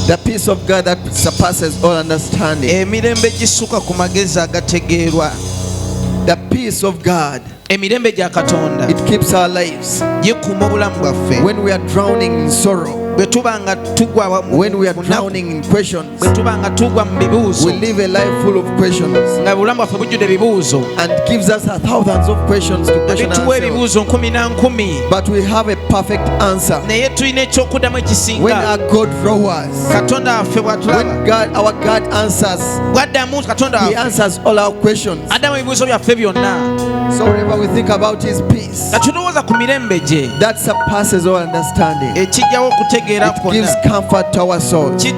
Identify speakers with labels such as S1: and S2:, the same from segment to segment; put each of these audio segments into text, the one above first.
S1: The peace of God that surpasses all understanding. The peace of God. It keeps our lives. When we are drowning in sorrow, when we are drowning in questions, we live a life full of questions, and gives us thousands of questions to question ourselves. But we have a perfect answer. When our God roars, when our God answers, He answers all our questions. So whenever we think about His peace that surpasses all understanding, it gives comfort to our souls. It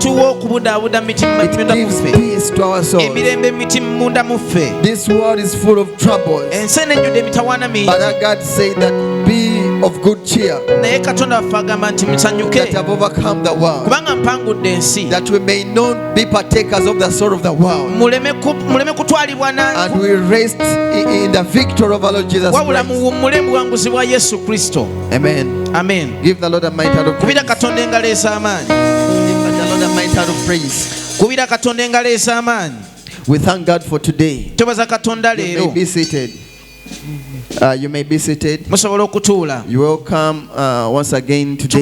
S1: gives peace to our souls. This world is full of troubles, but our God said that be of good cheer, that have overcome the world, that we may not be partakers of the sorrow of the world, and we rest in the victory of our Lord Jesus Christ. Amen.
S2: Amen.
S1: Give the Lord a mighty hand of praise. Give the Lord a mighty hand of praise. We thank God for today. You may be seated. You may be seated. You will come once again today.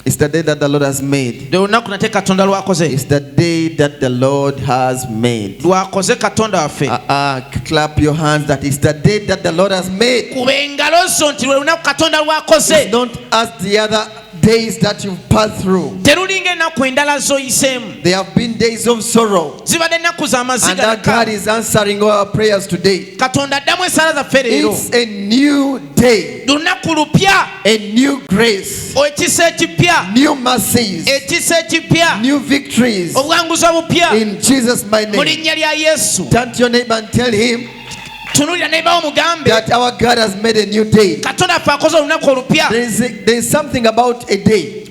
S1: It's the day that the Lord has made. It's the day that the Lord has made. Clap your hands that it's the day that the Lord has made. It's not as the other days that you've passed through. There have been days of sorrow, and that God is answering all our prayers today. It's a new day, a new grace, new mercies, new victories in Jesus' mighty name. Turn to your neighbor and tell him that our God has made a new day. There is something about a day.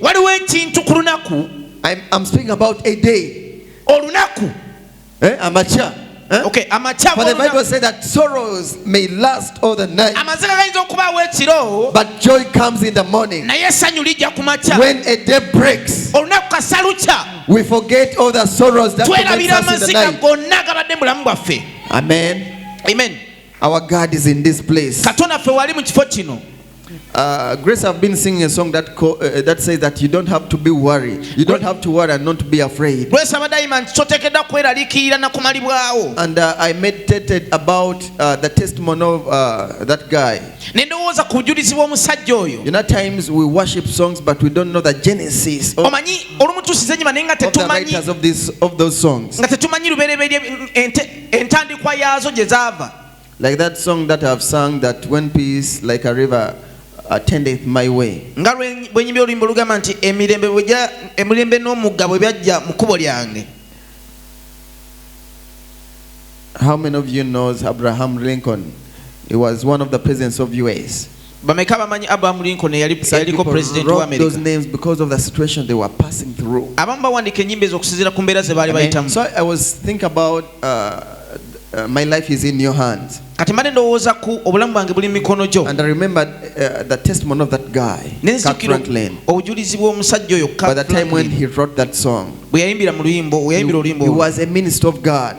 S1: I'm speaking about a day. Amateur.
S2: Okay,
S1: for the Bible says that sorrows may last all the night, but joy comes in the morning. When a day breaks, we forget all the sorrows that torment us in the night. Amen.
S2: Amen.
S1: Our God is in this place. Grace have been singing a song that says that you don't have to be worried. You don't have to worry and not to be afraid. And I meditated about the testimony of that guy. You know, times we worship songs, but we don't know the genesis of the writers of those songs. Like that song that I've sung, that when peace like a river attendeth my way. How many of you knows Abraham Lincoln? He was one of the presidents of US. Some people wrote those names because of the situation they were passing through. So I was thinking about my life is in your hands. And I remembered the testimony of that guy, Kirk Franklin. By the time when he wrote that song, he was a minister of God,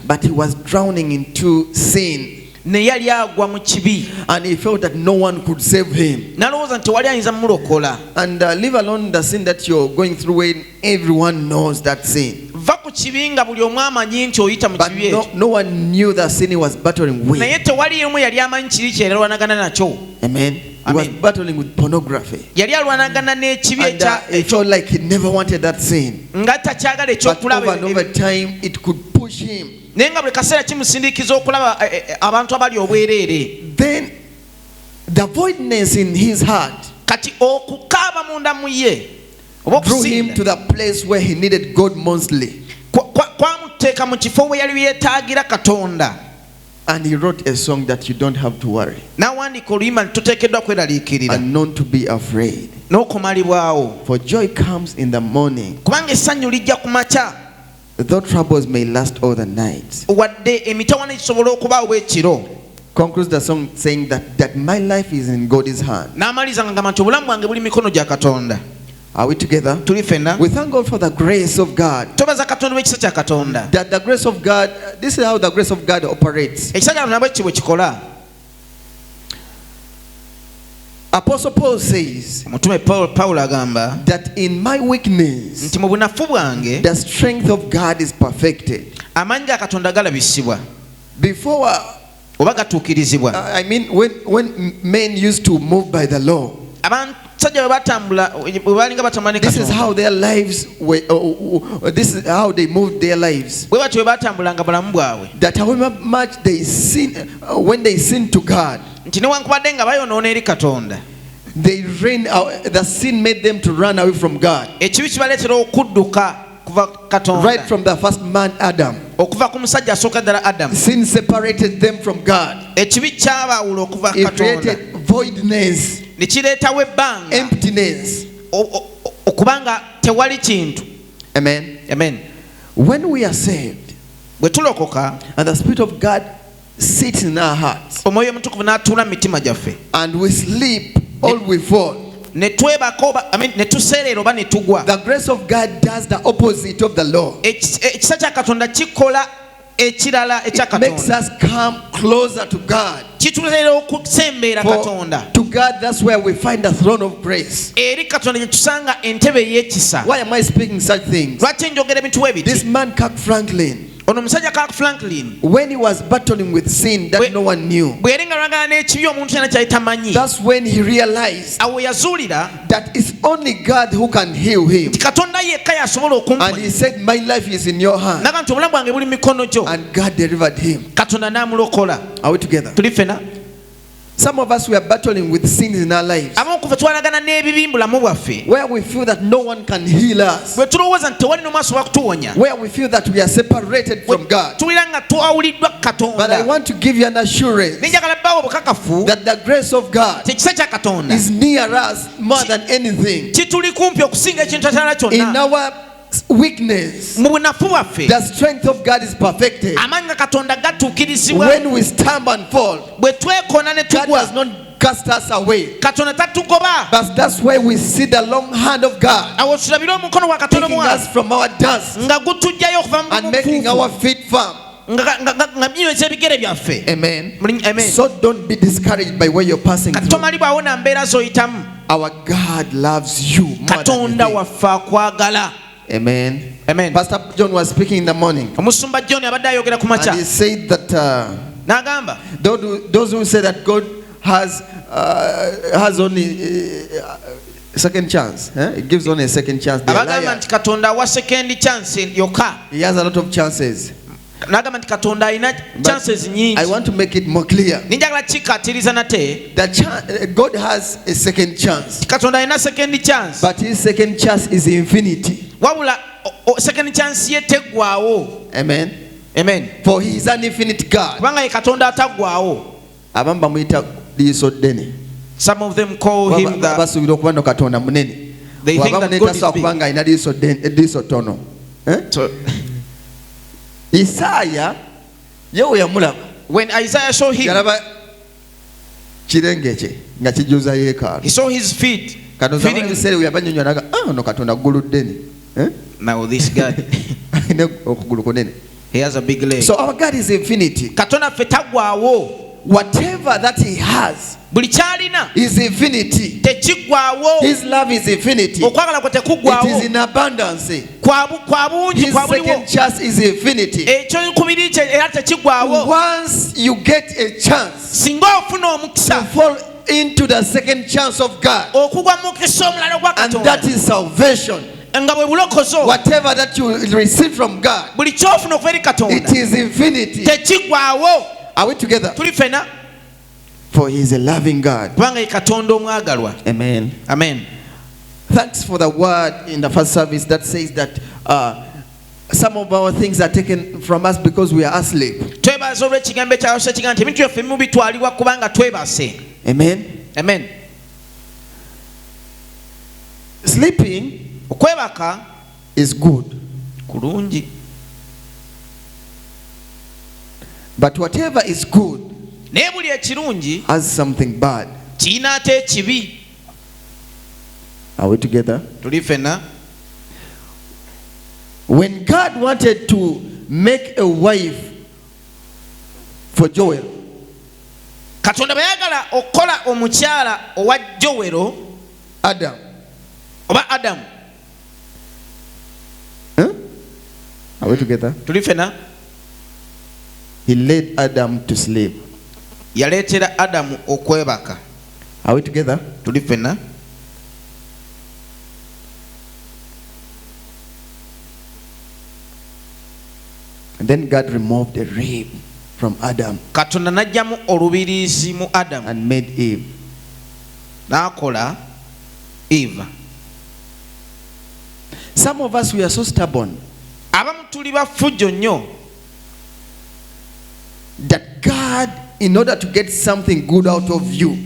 S1: but he was drowning into sin. ne yali agwa mu kibi,
S2: and he felt that no one could save him.
S1: N'alowooza nti wali ayinza mumulokola.
S2: And leave alone the sin that you're going through when everyone knows that sin.
S1: Va ku kibi nga buli omu amanyi nti oyita mu
S2: But
S1: kibi ekyo.
S2: no one knew the sin he was battling with.
S1: Naye tewaliimu yali amanyi kiri kyeralwanagana nakyo.
S2: Amen. He was battling with pornography.
S1: Yali alwanagana n'ekibi
S2: He felt like he never wanted that sin.
S1: nga takyagala
S2: But
S1: ekyokulaba.
S2: over time, it could push him.
S1: Naye nga buli kaseera kimusindiikiza okulaba abantu abali obwereere.
S2: Then the voidness in his heart
S1: Kati okukaaba munda mu ye
S2: drew him to the place where he needed God mostly.
S1: kwamuteeka mu kifo we yali yeetaagira Katonda.
S2: And he wrote a song that you don't have to worry.
S1: N'awandiika oluyimba nti toteekeddwa kweraliikirira.
S2: And not to be afraid.
S1: N'okumalibwawo.
S2: For joy comes in the morning.
S1: Kubanga essanyu lijja ku makya.
S2: Though troubles may last all the night.
S1: Wadde emitawaana gisobola okubaawo ekiro.
S2: Concludes the song saying that my life is in God's hand.
S1: N'amaliriza nga gamba nti obulamu bwange buli mikono gya Katonda.
S2: Are we together?
S1: Tuli ffenna.
S2: We thank God for the grace of God.
S1: Tobaza Katonda w'ekisa kya Katonda.
S2: That the grace of God, this is how the grace of God operates.
S1: Ekisa kya Katonda bwe bwe kikola.
S2: Apostle Paul says
S1: Omutume Paul agamba
S2: that in my weakness
S1: nti mu bunafu bwange
S2: the strength of God is perfected.
S1: Amaanyi ga Katonda galabisibwa.
S2: Before
S1: oba gatuukirizibwa.
S2: I mean when men used to move by the law,
S1: abasajja bwe batambula bwe balinga batambula ne Katonda.
S2: This is how their lives were, this is how they moved their lives.
S1: Bwe batyo bwe batambulanga bulamu bwabwe.
S2: That however much they sin, when they sin to God,
S1: nti newankubadde nga bayonoona eri Katonda,
S2: they ran out, the sin made them to run away from God.
S1: Ekibi kibaleetera okudduka kuva Katonda.
S2: Right from the first man Adam.
S1: Okuva ku musajja asooka ddala Adamu.
S2: Sin separated them from God.
S1: Ekibi kyabaawula okuva
S2: It
S1: Katonda.
S2: created voidness,
S1: ne kireetawo ebbanga,
S2: emptiness.
S1: okubanga tewali kintu.
S2: Amen.
S1: Amen.
S2: When we are saved,
S1: bwe tulokoka,
S2: and the Spirit of God sits in our hearts,
S1: omwoyo omutukuvu n'atuula mu mitima gyaffe,
S2: and we sleep or we fall,
S1: ne twebaka ne tuseerera oba ne tugwa,
S2: the grace of God does the opposite of the law.
S1: Ekisa kya Katonda kikola ekirala ekya
S2: It makes
S1: Katonda.
S2: us come closer to God.
S1: Kituleetera okusembeera Katonda.
S2: To God, that's where we find the throne of grace.
S1: Eri Katonda gye tusanga entebe ey'ekisa.
S2: Why am I speaking such things?
S1: Lwaki njogera ebintu bwe biti?
S2: This man Kirk Franklin,
S1: ono omusajja Kirk Franklin,
S2: when he was battling with sin that no one knew,
S1: bwe yali nga lwagana n'ekibi omuntu yena kyali tamanyi,
S2: that's when he realized
S1: awo yazuulira
S2: that it's only God who can heal him.
S1: nti Katonda yekka yasobola
S2: And
S1: okumponya.
S2: he said, my life is in your hand.
S1: Naga nti obulamu bwange buli mu mikono gyo.
S2: And God delivered him.
S1: Katonda n'amulokola.
S2: Are we together?
S1: Tuli ffena.
S2: Some of us, we are battling with sins in our lives,
S1: Abamu ku ffe twalagana n'ebibi mu bulamu bwaffe,
S2: where we feel that no one can heal us,
S1: bwe tulowooza nti tewali n'omu asobola kutuwonya,
S2: where we feel that we are separated from God.
S1: tuwulira nga twawuliddwa
S2: But I
S1: Katonda.
S2: want to give you an assurance
S1: Nenjagala bbaawo obukakafu
S2: that the grace of God
S1: nti ekisa kya Katonda
S2: is near us more than anything.
S1: kituli kumpi okusinga ekintu ekirala
S2: In
S1: kyonna.
S2: our weakness,
S1: Mu bunafu bwaffe
S2: the strength of God is perfected.
S1: amaanyi ga Katonda gatuukirizibwa.
S2: When we stumble and fall,
S1: Bwe twekoona ne
S2: God does
S1: tugwa,
S2: not cast us away.
S1: Katonda tatugoba.
S2: But that's where we see the long hand of God
S1: Awo tulabira omukono gwa Katonda
S2: taking
S1: omuwanvu
S2: us from our dust
S1: nga gutuggyayo okuva mu
S2: and making
S1: bufuufu,
S2: our feet firm.
S1: nga binyweza ebigere byaffe.
S2: Amen.
S1: Amen.
S2: So don't be discouraged by what you're passing
S1: Kati
S2: through.
S1: tomalibwawo na mbeera z'oyitamu.
S2: Our God loves you more than you
S1: Katonda
S2: think.
S1: waffe akwagala.
S2: Amen.
S1: Amen.
S2: Pastor John was speaking in the morning,
S1: Omusumba John abadde ayogera ku
S2: and he
S1: makya
S2: said that
S1: n'agamba
S2: those who say that God has only second chance, it gives only a second chance, they are
S1: abagamba
S2: liars.
S1: nti Katonda awa second chance yokka.
S2: He has a lot of chances.
S1: N'agamba nti Katonda alina chances
S2: I
S1: nyingi.
S2: want to make it more clear
S1: Ninjagala kikatiriza nate
S2: that God has a second chance,
S1: Katonda alina second chance,
S2: but his second chance is infinity.
S1: wabula second chance ye teggwaawo.
S2: Amen.
S1: Amen.
S2: For he is an infinite God.
S1: Kubanga ye Katonda ataggwaawo.
S2: Abamu bamuyita liiso ddene.
S1: Some of them call him the,
S2: basuubira okuba no Katonda munene.
S1: they think that God is
S2: Tasobola
S1: big.
S2: kubanga alina liiso ttono.
S1: So,
S2: Isaaya ye we yamulaba
S1: when Isaiah saw him,
S2: yalaba kirenge kye nga kijjuza yeekaalu.
S1: he saw his feet
S2: Katonda
S1: feeding.
S2: ebiseera bwe yabanyonnyola naga ono Katonda ggulu ddene.
S1: Now this guy,
S2: Alina okugulu kunene.
S1: he has a big leg.
S2: So our God is infinity.
S1: Katonda ffe taggwaawo.
S2: whatever that he has is infinity. His love is infinity. It is in abundance. His second chance is infinity. Once you get a chance to fall into the second chance of God, and that is salvation. Whatever that you receive from God, it is infinity. Are we together? For he is a loving God. Amen.
S1: Amen.
S2: Thanks for the word in the first service that says that some of our things are taken from us because we are asleep. Amen.
S1: Amen.
S2: Sleeping is good. But whatever is good has something bad. Are we together? When God wanted to make a wife for Joel, Adam. Huh? Are we together? He led Adam to sleep. Are we together? And then God removed a rib from Adam and made Eve. Some of us, we are so stubborn that God, in order to get something good out of you,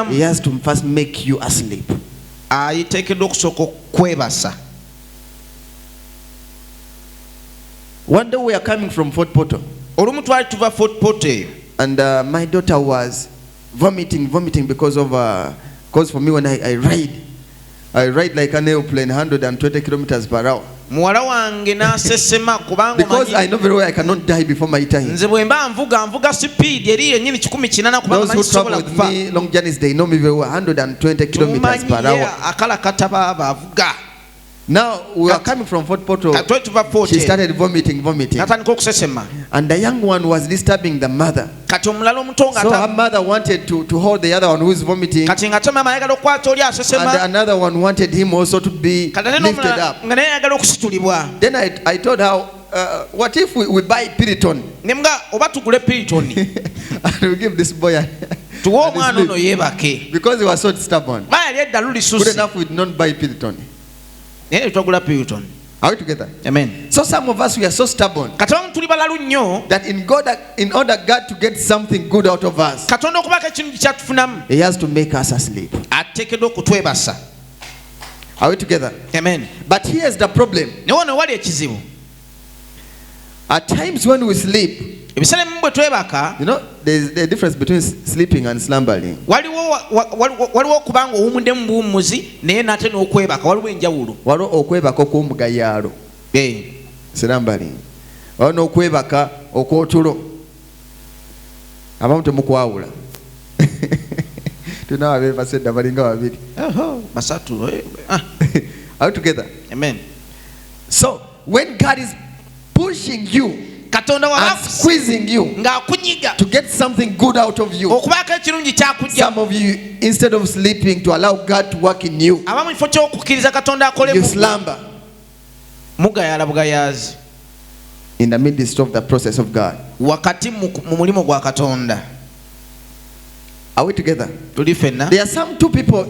S2: He has to first make you asleep. One day we are coming from Fort Portal, and my daughter was vomiting because for me when I ride like an airplane 120 kilometers per hour. Because I know very well I cannot die before my time. Those who travel with me long journeys, they know me very well. 120 kilometers per hour. Now we are coming from Fort Portal. She started vomiting. And the young one was disturbing the mother. So her mother wanted to hold the other one who is vomiting. And another one wanted him also to be lifted up. Then I told her, what if we buy Piriton? And we give this boy because he was so stubborn. Good enough we did not buy Piriton. Are we together?
S1: Amen.
S2: So some of us, we are so stubborn that in order God to get something good out of us, He has to make us asleep. Are we together?
S1: Amen.
S2: But here's the problem. At times when we sleep, you know, there's a difference between sleeping and slumbering. Okwebaka okw'omugayalo, slumbering. Waliwo n'okwebaka okw'otulo. Abamu temukwawula. Tuna abeebasedda balinga babiri. Are we together?
S1: Amen.
S2: So when God is pushing you and squeezing you to get something good out of you, some of you, instead of sleeping to allow God to work in you, you slumber in the midst of the process of God. Are we together? There are some two people,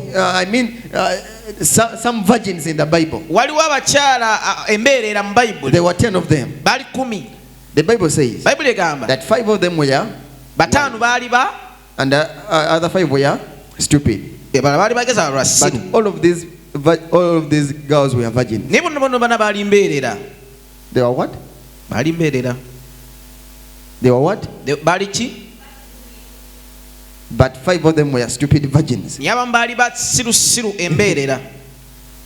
S2: some virgins in the Bible. There were 10 of them. The Bible says that 5 of them were wise, and the other 5 were stupid. But all of these girls were virgins. They were what? They were what? But 5 of them were stupid virgins.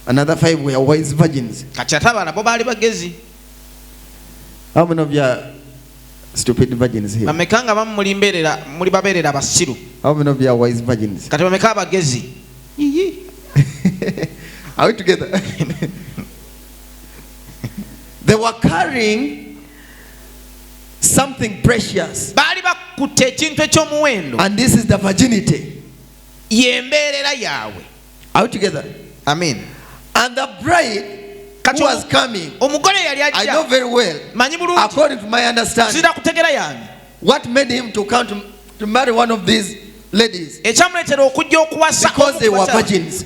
S2: Another 5 were wise virgins. How many of you stupid virgins here?
S1: How many
S2: of you are wise virgins? Are we together? They were carrying something precious. And this is the virginity. Are we together?
S1: Amen.
S2: And the bride who was coming, I know very well, according to my understanding, what made him to come to marry one of these ladies, because they were virgins.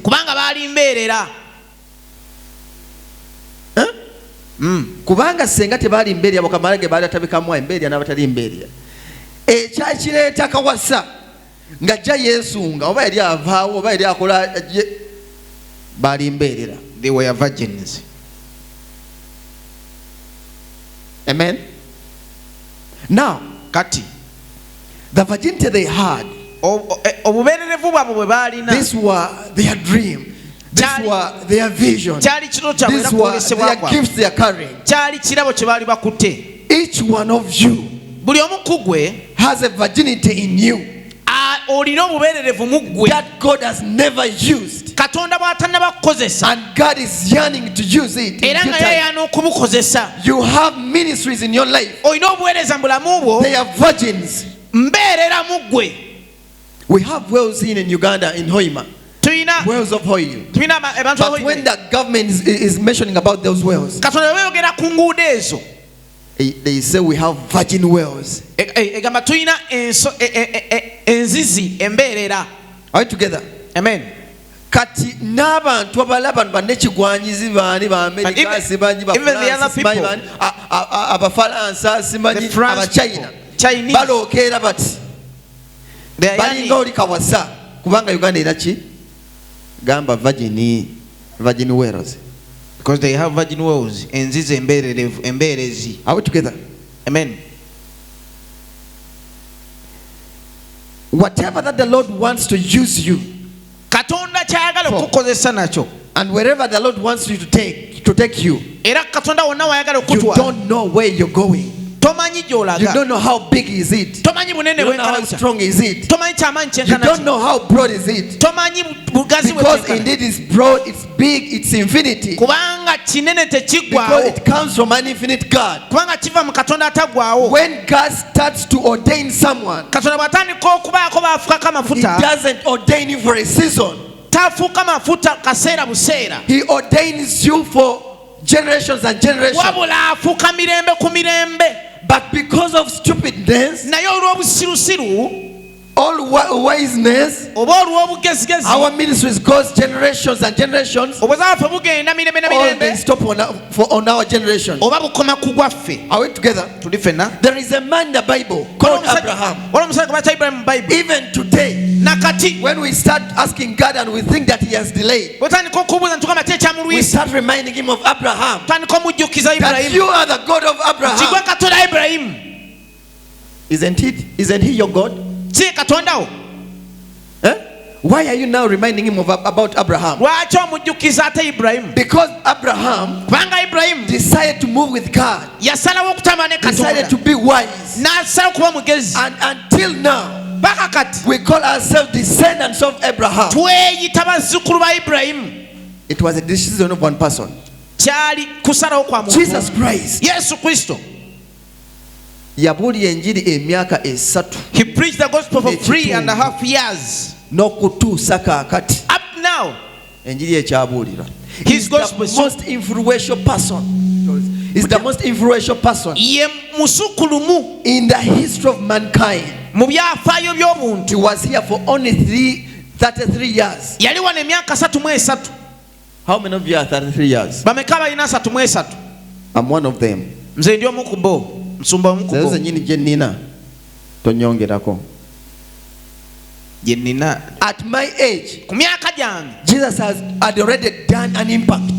S2: Kubanga senga tebali mbeerya bokamalage baali atabikamu embeerya n'abatali mbeerya ekyakireeta kawasa ng'ajja yeesunga oba yali avaawo oba yali akola baali mbeerera.
S1: They were virgins.
S2: Amen. Now,
S1: kati
S2: the virginity they had, this was their dream. These were their vision. These were their gifts they are carrying. Each one of you has a virginity in you that God has never used. And God is yearning to use it. You have ministries in your life. They are virgins. We have wells in Uganda, in Hoima. Wells of oil. But when the government is mentioning about those wells, they say we have virgin wells. Are we together?
S1: Amen.
S2: Kati n'abantu abalaba banekigwanyizi baani ba America sibanyi ba France Abafaransa simanyi Abachina balokeera bati balinga oli kawasa kubanga Uganda era ki gamba virgin wells,
S1: because they have virgin wells. Enzizi emberezi.
S2: Are we together?
S1: Amen.
S2: Whatever that the Lord wants to use you, and wherever the Lord wants you to take you, you don't know where you're going. You don't know how big is it. You don't know how strong is it. You don't know how broad is it. Because indeed it's broad, it's big, it's infinity. Because it comes from an infinite God. When God starts to ordain someone, He doesn't ordain you for a season. He ordains you for generations and generations. But because of stupidness, all wiseness, our ministries goes generations and generations. All they stop on our generation. Are we together? There is a man in the Bible called Abraham. Even today, when we start asking God and we think that He has delayed, we start reminding Him of Abraham. That you are the God of Abraham. Isn't He your God? Why are you now reminding him about Abraham? Because Abraham decided to move with God, decided to be wise, and until now we call ourselves descendants of Abraham. It was a decision of one person, Jesus Christ. He preached
S1: the gospel for 3.5 years. Up now, his gospel is
S2: the most influential person. He's the most influential person in the history of mankind. He was here for only 33 years. How many of you are 33 years? I'm one of them. At my age, Jesus had already done an impact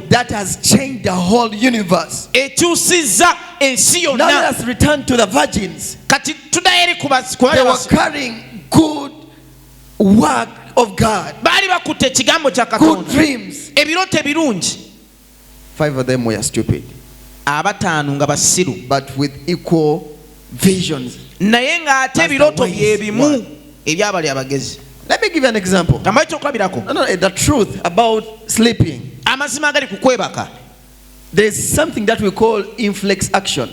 S2: that has changed the whole universe. Now let us return to the virgins. They were carrying good work of God, good dreams. 5 of them were stupid.
S1: abataano nga basiru,
S2: but with equal visions.
S1: naye ng'ate ebirooto bye bimu ebyabali abagezi.
S2: Let me give you an example.
S1: Kambaye kyokulabirako.
S2: The truth about sleeping.
S1: Amazima agali ku kwebaka.
S2: There is something that we call inflex action.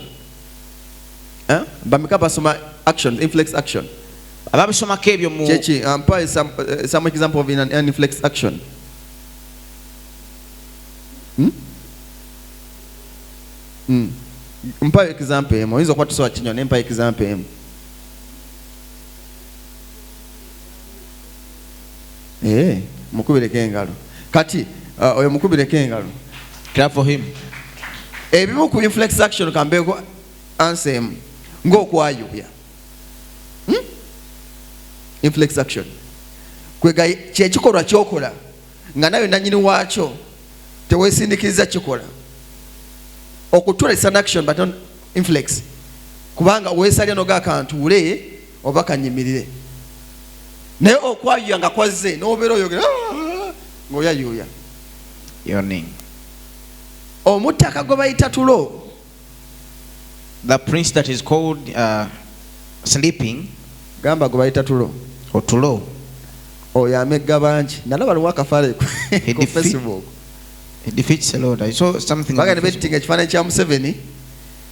S2: Bamika basoma action, inflex action.
S1: Ababisomako ebyo mu
S2: chechi, some example of an inflex action. Mpa example emo. Oyinza okuba tusobola kinyo ne mpa example emo. Mukubireko engalo. Kati oyo mukubireko engalo.
S1: Clap for him.
S2: Ebimu ku inflex action kambeko ansem ng'okwayuya. Inflex action. Kwega kyekikolwa kyokola nga nayo nanyini waakyo teweesindikiriza kikola. Okutula an action but on inflex. Kubanga weesalya noga akantu ule oba kanyimirire. Naye okwayuya nga kwazze n'obeera oyogera ng'oyayuya.
S1: Yawning.
S2: Omutaka gwe bayita tulo.
S1: The prince that is called sleeping.
S2: Gamba gwe bayita tulo.
S1: Otulo.
S2: Oyo amegga bangi. Nalaba waliwo akafaale ku Facebook.
S1: He defeats the Lord. I saw something.
S2: Baga ne bettinga ekifaananyi kya Museveni.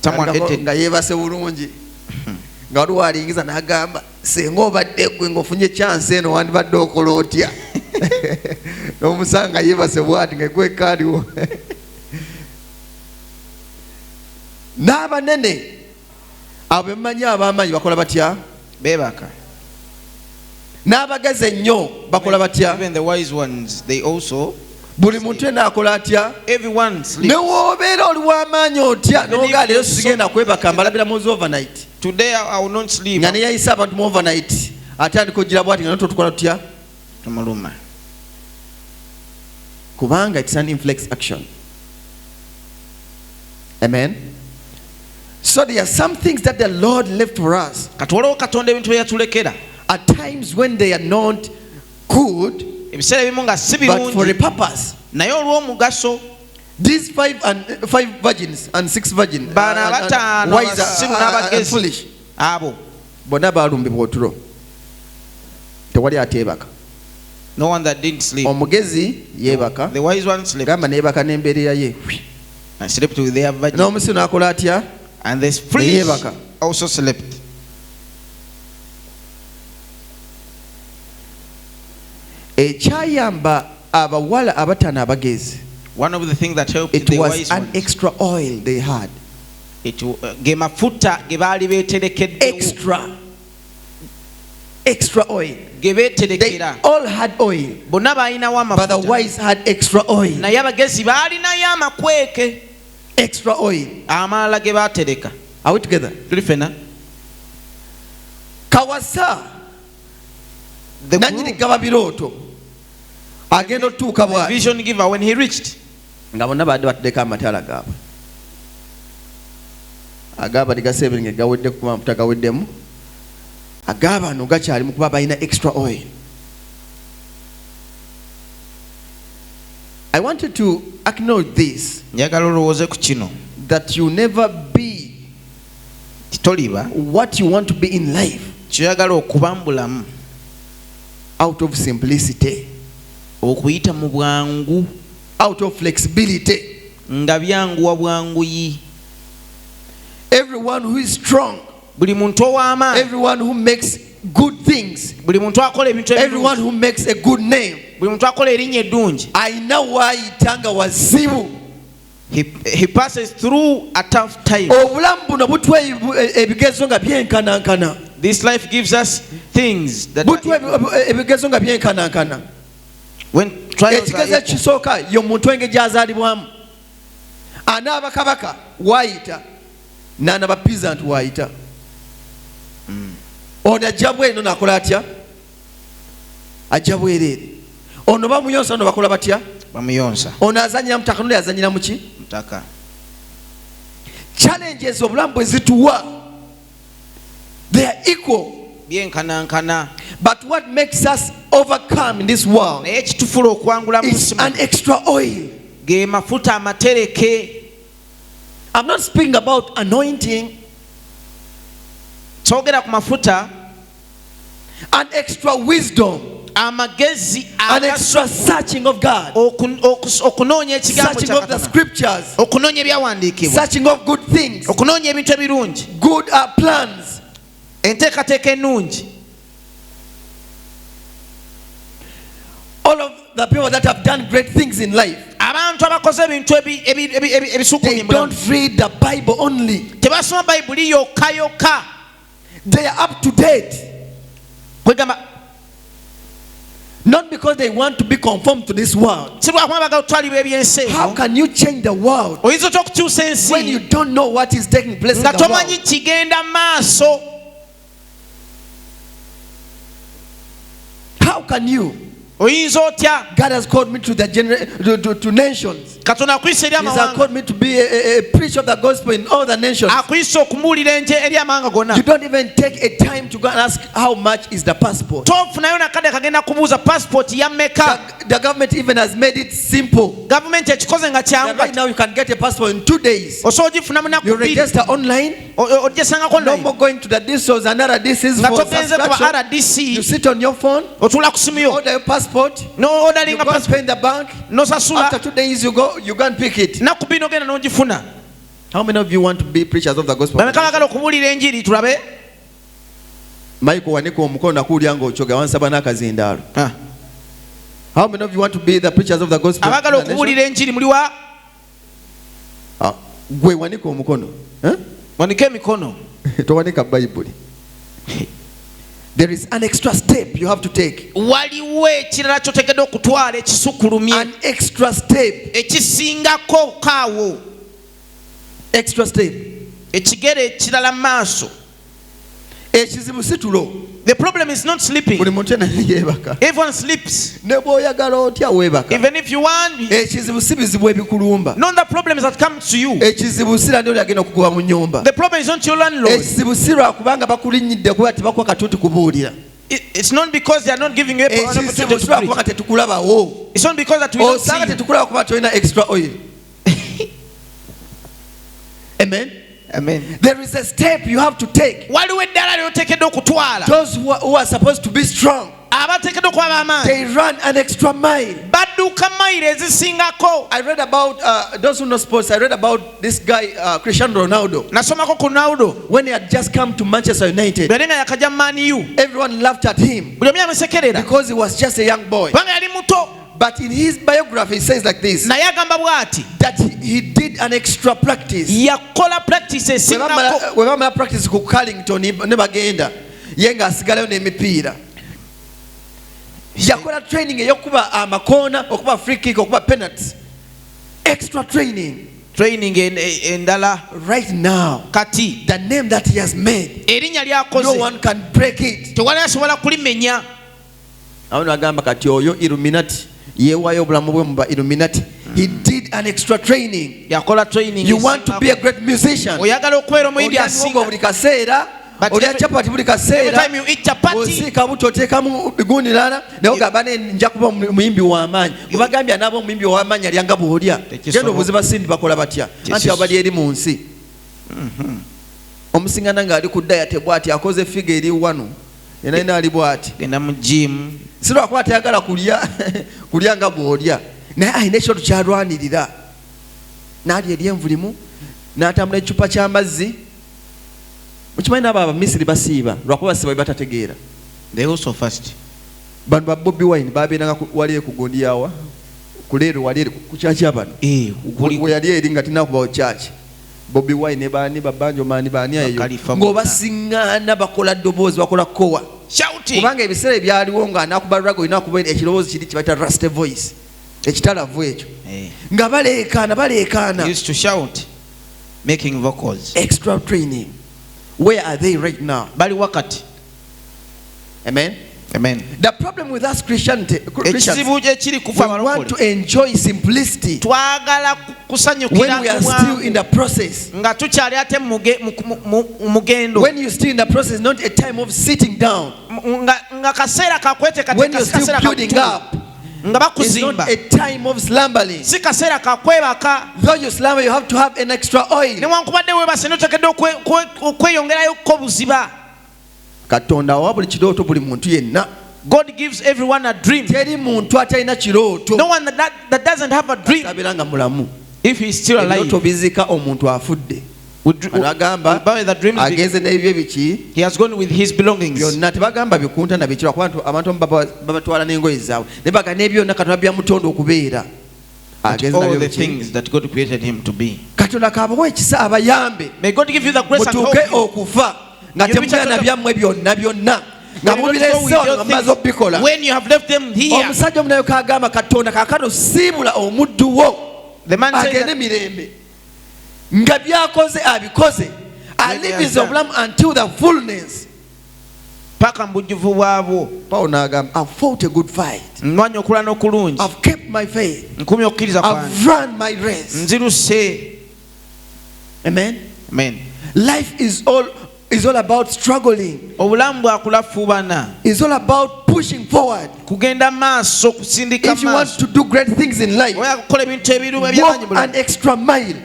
S2: Nga yeebase bulungi. Nga waliwo alingiza n'agamba singa obadde ggwe ng'ofunye chance eno wandibadde okola otya. N'omusanga yeebase bw'ati nga gwe kaaliwo. N'abanene abo bemumanyi ab'amaanyi bakola batya?
S1: Beebaka.
S2: N'abagezi ennyo bakola batya?
S1: Even the wise ones, they also.
S2: Buli muntu yenna akola atya?
S1: Everyone sleeps.
S2: Ne w'obeera oli w'amaanyi otya n'ogaa leero sigenda kwebaka mbalabira muzi overnight.
S1: Today I will not sleep.
S2: Nga ne yayisa abantu mu overnight atandika ogira bw'ati nga natwo tukola tutya?
S1: Tumuluma.
S2: Kubanga it's an inflex action. Amen. So there are some things that the Lord left for us. At times when they are not good, but for a purpose. These five virgins and 6 virgins, wise and foolish.
S1: No one that didn't sleep.
S2: Omugezi yebaka.
S1: The wise one slept.
S2: Gamba nebaka n'embeera ye.
S1: And slept with their virgin.
S2: N'omusiru n'akola atya?
S1: And the priest also slept.
S2: Ekyayamba abawala abataano abagezi.
S1: One of the things that helped
S2: the wise ones. It was an extra oil they had. Extra oil. They all had oil. But the wise had extra oil. Extra oil. Are we together? Kawasa. Nanyini gaba biroto. Agenda otuuka bw'ati.
S1: Vision giver when he reached.
S2: Nga bonna badde batudeko amatala gaabwe. Agaaba ligasebenge gawedde kuba amafuta gaweddemu. Agaabano gakyali mu kuba balina extra oil. I want you to acknowledge this.
S1: Njagala olowooze ku kino.
S2: That you never be what you want to be in life.
S1: Kyoyagala okuba mu bulamu.
S2: Out of simplicity.
S1: Okuyita mu bwangu.
S2: Out of flexibility.
S1: Nga byanguwa bwanguyi.
S2: Everyone who is strong.
S1: Buli muntu ow'amaanyi.
S2: Everyone who makes good things.
S1: Buli muntu akola ebintu ebirungi.
S2: Everyone who makes a good name.
S1: Buli muntu akola erinnya eddungi.
S2: Ayina waayitanga wazibu.
S1: He passes through a tough time.
S2: Obulamu buno butuwa ebigezo nga byenkanankana.
S1: This life gives us things that
S2: butuwa ebigezo nga byenkanankana.
S1: When trials
S2: ekigezo ekisooka ye omuntu engeri gy'azaalibwamu. Anaaba kabaka waayita n'anaba peasant waayita. Ono ajja bwino n'akola atya? Ajja bwereere. Ono bamuyonsa ono bakola batya?
S1: Bamuyonsa.
S2: Ono azanyira mutaka n'oyo azanyira mu ki?
S1: Mutaka.
S2: Challenges obulamu bwe zituwa. They are equal.
S1: Byenkanankana.
S2: But what makes us overcome in this world is an extra oil.
S1: Ge mafuta amatereke.
S2: I'm not speaking about anointing.
S1: Togera ku mafuta.
S2: An extra wisdom.
S1: Amagezi.
S2: An extra searching of God.
S1: Okunoonya ekigambo
S2: searching of the scriptures.
S1: Okunoonya ebyawandiikibwa.
S2: Searching of good things.
S1: Okunoonya ebintu ebirungi.
S2: Good plans.
S1: Enteekateeka ennungi.
S2: All of the people that have done great things in life,
S1: abantu abakoze ebintu ebisukkulumu,
S2: they don't read the Bible only.
S1: Tebasoma Bayibuli yokka yokka.
S2: They are up to date. Not because they want to be conformed to this world.
S1: How
S2: can you change the world when you don't know what is taking place in the world? How can you? God has called me to the to nations. He has called me to be a preacher of the gospel in all the nations. You don't even take a time to go and ask how much is the passport. The government even has made it simple. Right now you can get a passport in 2 days. You register online. No more going to the DCs and other DCs for subscription. You sit on your phone. Order your passport.
S1: No ordering
S2: you go and pay in the bank.
S1: No sasula.
S2: After 2 days you go and pick it. How many of you want to be preachers of the gospel? How many of you want to be the preachers of the gospel? Gwe wanika omukono.
S1: Wanike mikono.
S2: Towanika Bible. There is an extra step you have to take.
S1: An
S2: extra step. Extra step.
S1: The problem is not sleeping. Everyone sleeps. Even if you want, not the problems that come to you. The problem is not your landlord. It's not because they are not giving you a opportunity to preach. It's not because that we don't see you.
S2: Amen.
S1: Amen.
S2: There is a step you have to take. Those who are supposed to be strong, they run an extra mile. I read about those who know sports. I read about this guy Cristiano Ronaldo. When he had just come to Manchester United, everyone laughed at him because he was just a young boy. But in his biography, he says like this: that he did an extra practice. Practice ku Carlington ne bagenda yenga asigalayo n'emipiira. Yakola training eyokuba amakona, okuba free kick, okuba penalty. Extra training endala. Right now,
S1: kati
S2: the name that he has made, no one can break it. Awano agamba kati oyo Illuminati. He did an extra training. You want to be a great musician. Every time you eat chapati, sirwa kwa tayagala kulya nga bwolya naye ayina ekyoto kyalwanirira n'alya ery'envulimu n'atambula ekicupa ky'amazzi. Mukimanyi n'abo Abamisiri basiiba lwakuba basiiba batategeera.
S1: They also fast.
S2: Bano ba Bobi Wine babeeranga wali ekugondi yawa kuleero wali ku kyaki abano we yali eri nga tinakubawo kyaki Bobi Wine baani babanjo maani baani ayo ng'obasiŋŋaana bakola ddoboozi bakola kowa kubanga ebiseera ebyaliwo nga anakubalirago olina kuba ekirowoozi kiri kibayita rust voice ekitalavu ekyo nga baleekaana
S1: used to shout making vocals.
S2: Extra training. Where are they right now?
S1: Bali wakati.
S2: Amen.
S1: Amen.
S2: The problem with us Christians, we want to enjoy simplicity when we are still in the process. When you're still in the process, not a time of sitting down. When you're still building up, It's not a time of slumbering. Though you slumber, you have to have an extra oil. Katonda wa buli kirooto buli muntu yenna.
S1: God gives everyone a dream.
S2: Teri muntu atalina kirooto.
S1: No one that doesn't have a dream.
S2: Abera nga mulamu.
S1: If he is still alive.
S2: Ebirooto bizika omuntu afudde. Agamba ageze n'ebyo biki.
S1: He has gone with his belongings.
S2: Byonna tebagamba bikunta na bikira kuba abantu babatwala n'engoye zaabwe. Ne baga n'ebyonna Katonda byamutonda okubeera. Ageze
S1: all the things that God created him to be.
S2: Katonda kabawe ekisa abayambe.
S1: May God give you the grace and hope.
S2: Mutuuke okufa nga temulina byammwe byonna.
S1: When you have left them here.
S2: Omusajja omunayo kagamba Katonda kakano siibula omuddu wo.
S1: The man said
S2: agende mirembe. Nga byakoze abikoze. Alivize obulamu until the fullness.
S1: Paka mbujuvu bwabo.
S2: Paul n'agamba, I've fought a good fight.
S1: Nwanye okulwana okulungi.
S2: I've kept my faith.
S1: Nkumye okukkiriza kwange.
S2: I've run my race.
S1: Nziruse.
S2: Amen.
S1: Amen.
S2: Life is all about struggling. It's all about pushing forward. If you want to do great things in life, walk an extra mile.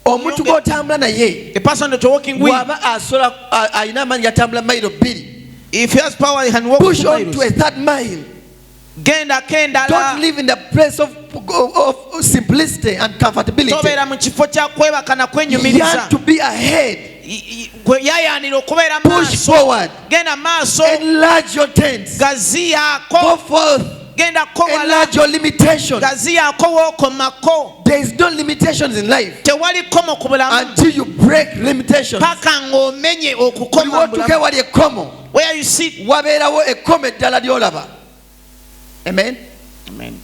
S2: Omuntu gw'otambula naye bw'aba asobola alina amaanyi gatambula mayiro 2. Push on to a 3rd mile. Don't live in the place of simplicity and comfortability. You have to be ahead. Push forward. Enlarge your tents. Go forth. Enlarge your limitations. There is no limitations in life until you break limitations. Where you sit, amen.
S1: Amen.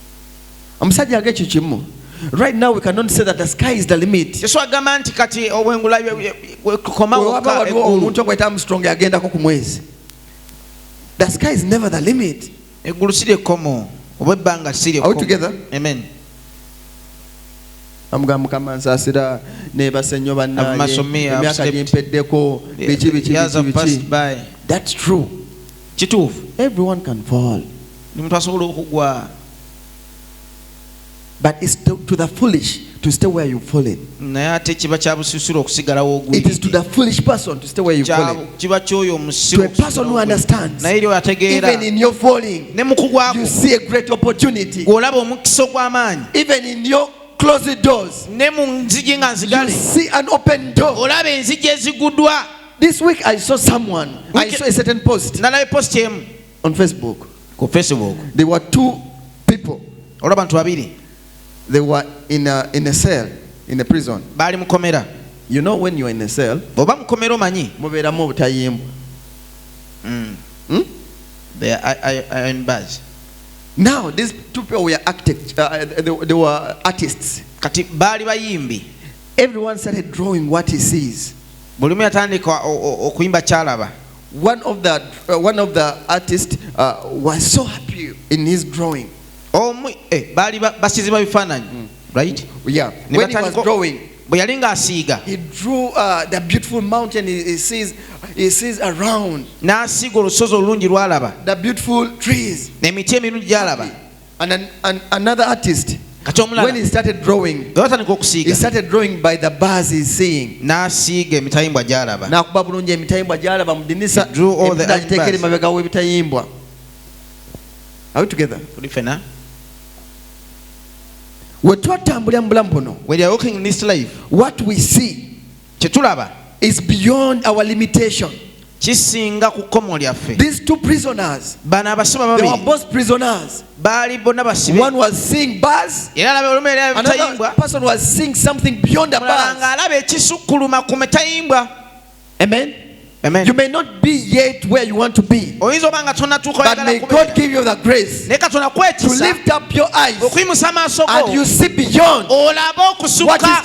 S2: Right now we cannot say that the sky is the limit. The sky is never the limit. Are we together?
S1: Amen.
S2: That's true. Everyone can fall. But it's to the foolish to stay where you've fallen. It is to the foolish person to stay where you've fallen. To a person who understands, even in your falling, you see a great opportunity. Even in your closed doors, you see an open door. This week I saw someone, I saw a certain post on Facebook. There were 2 people. They were in a cell, in a prison. You know when you are in a cell,
S1: they are iron bars.
S2: Now these 2 people were they were artists. Everyone started drawing what he sees. One of the artists was so happy in his drawing.
S1: Right?
S2: Yeah. When he was drawing, he drew the beautiful mountain he sees around. The beautiful trees. And another artist, when he started drawing, he started drawing by the bars he's seeing. Drew all the bars. Are we together? When
S1: they are walking in this life,
S2: what we see is beyond our limitation. These 2 prisoners, they were both prisoners. One was seeing bars, another person was seeing something beyond the bars. Amen.
S1: Amen.
S2: You may not be yet where you want to be, but may God give you the grace to lift up your eyes and you see beyond what is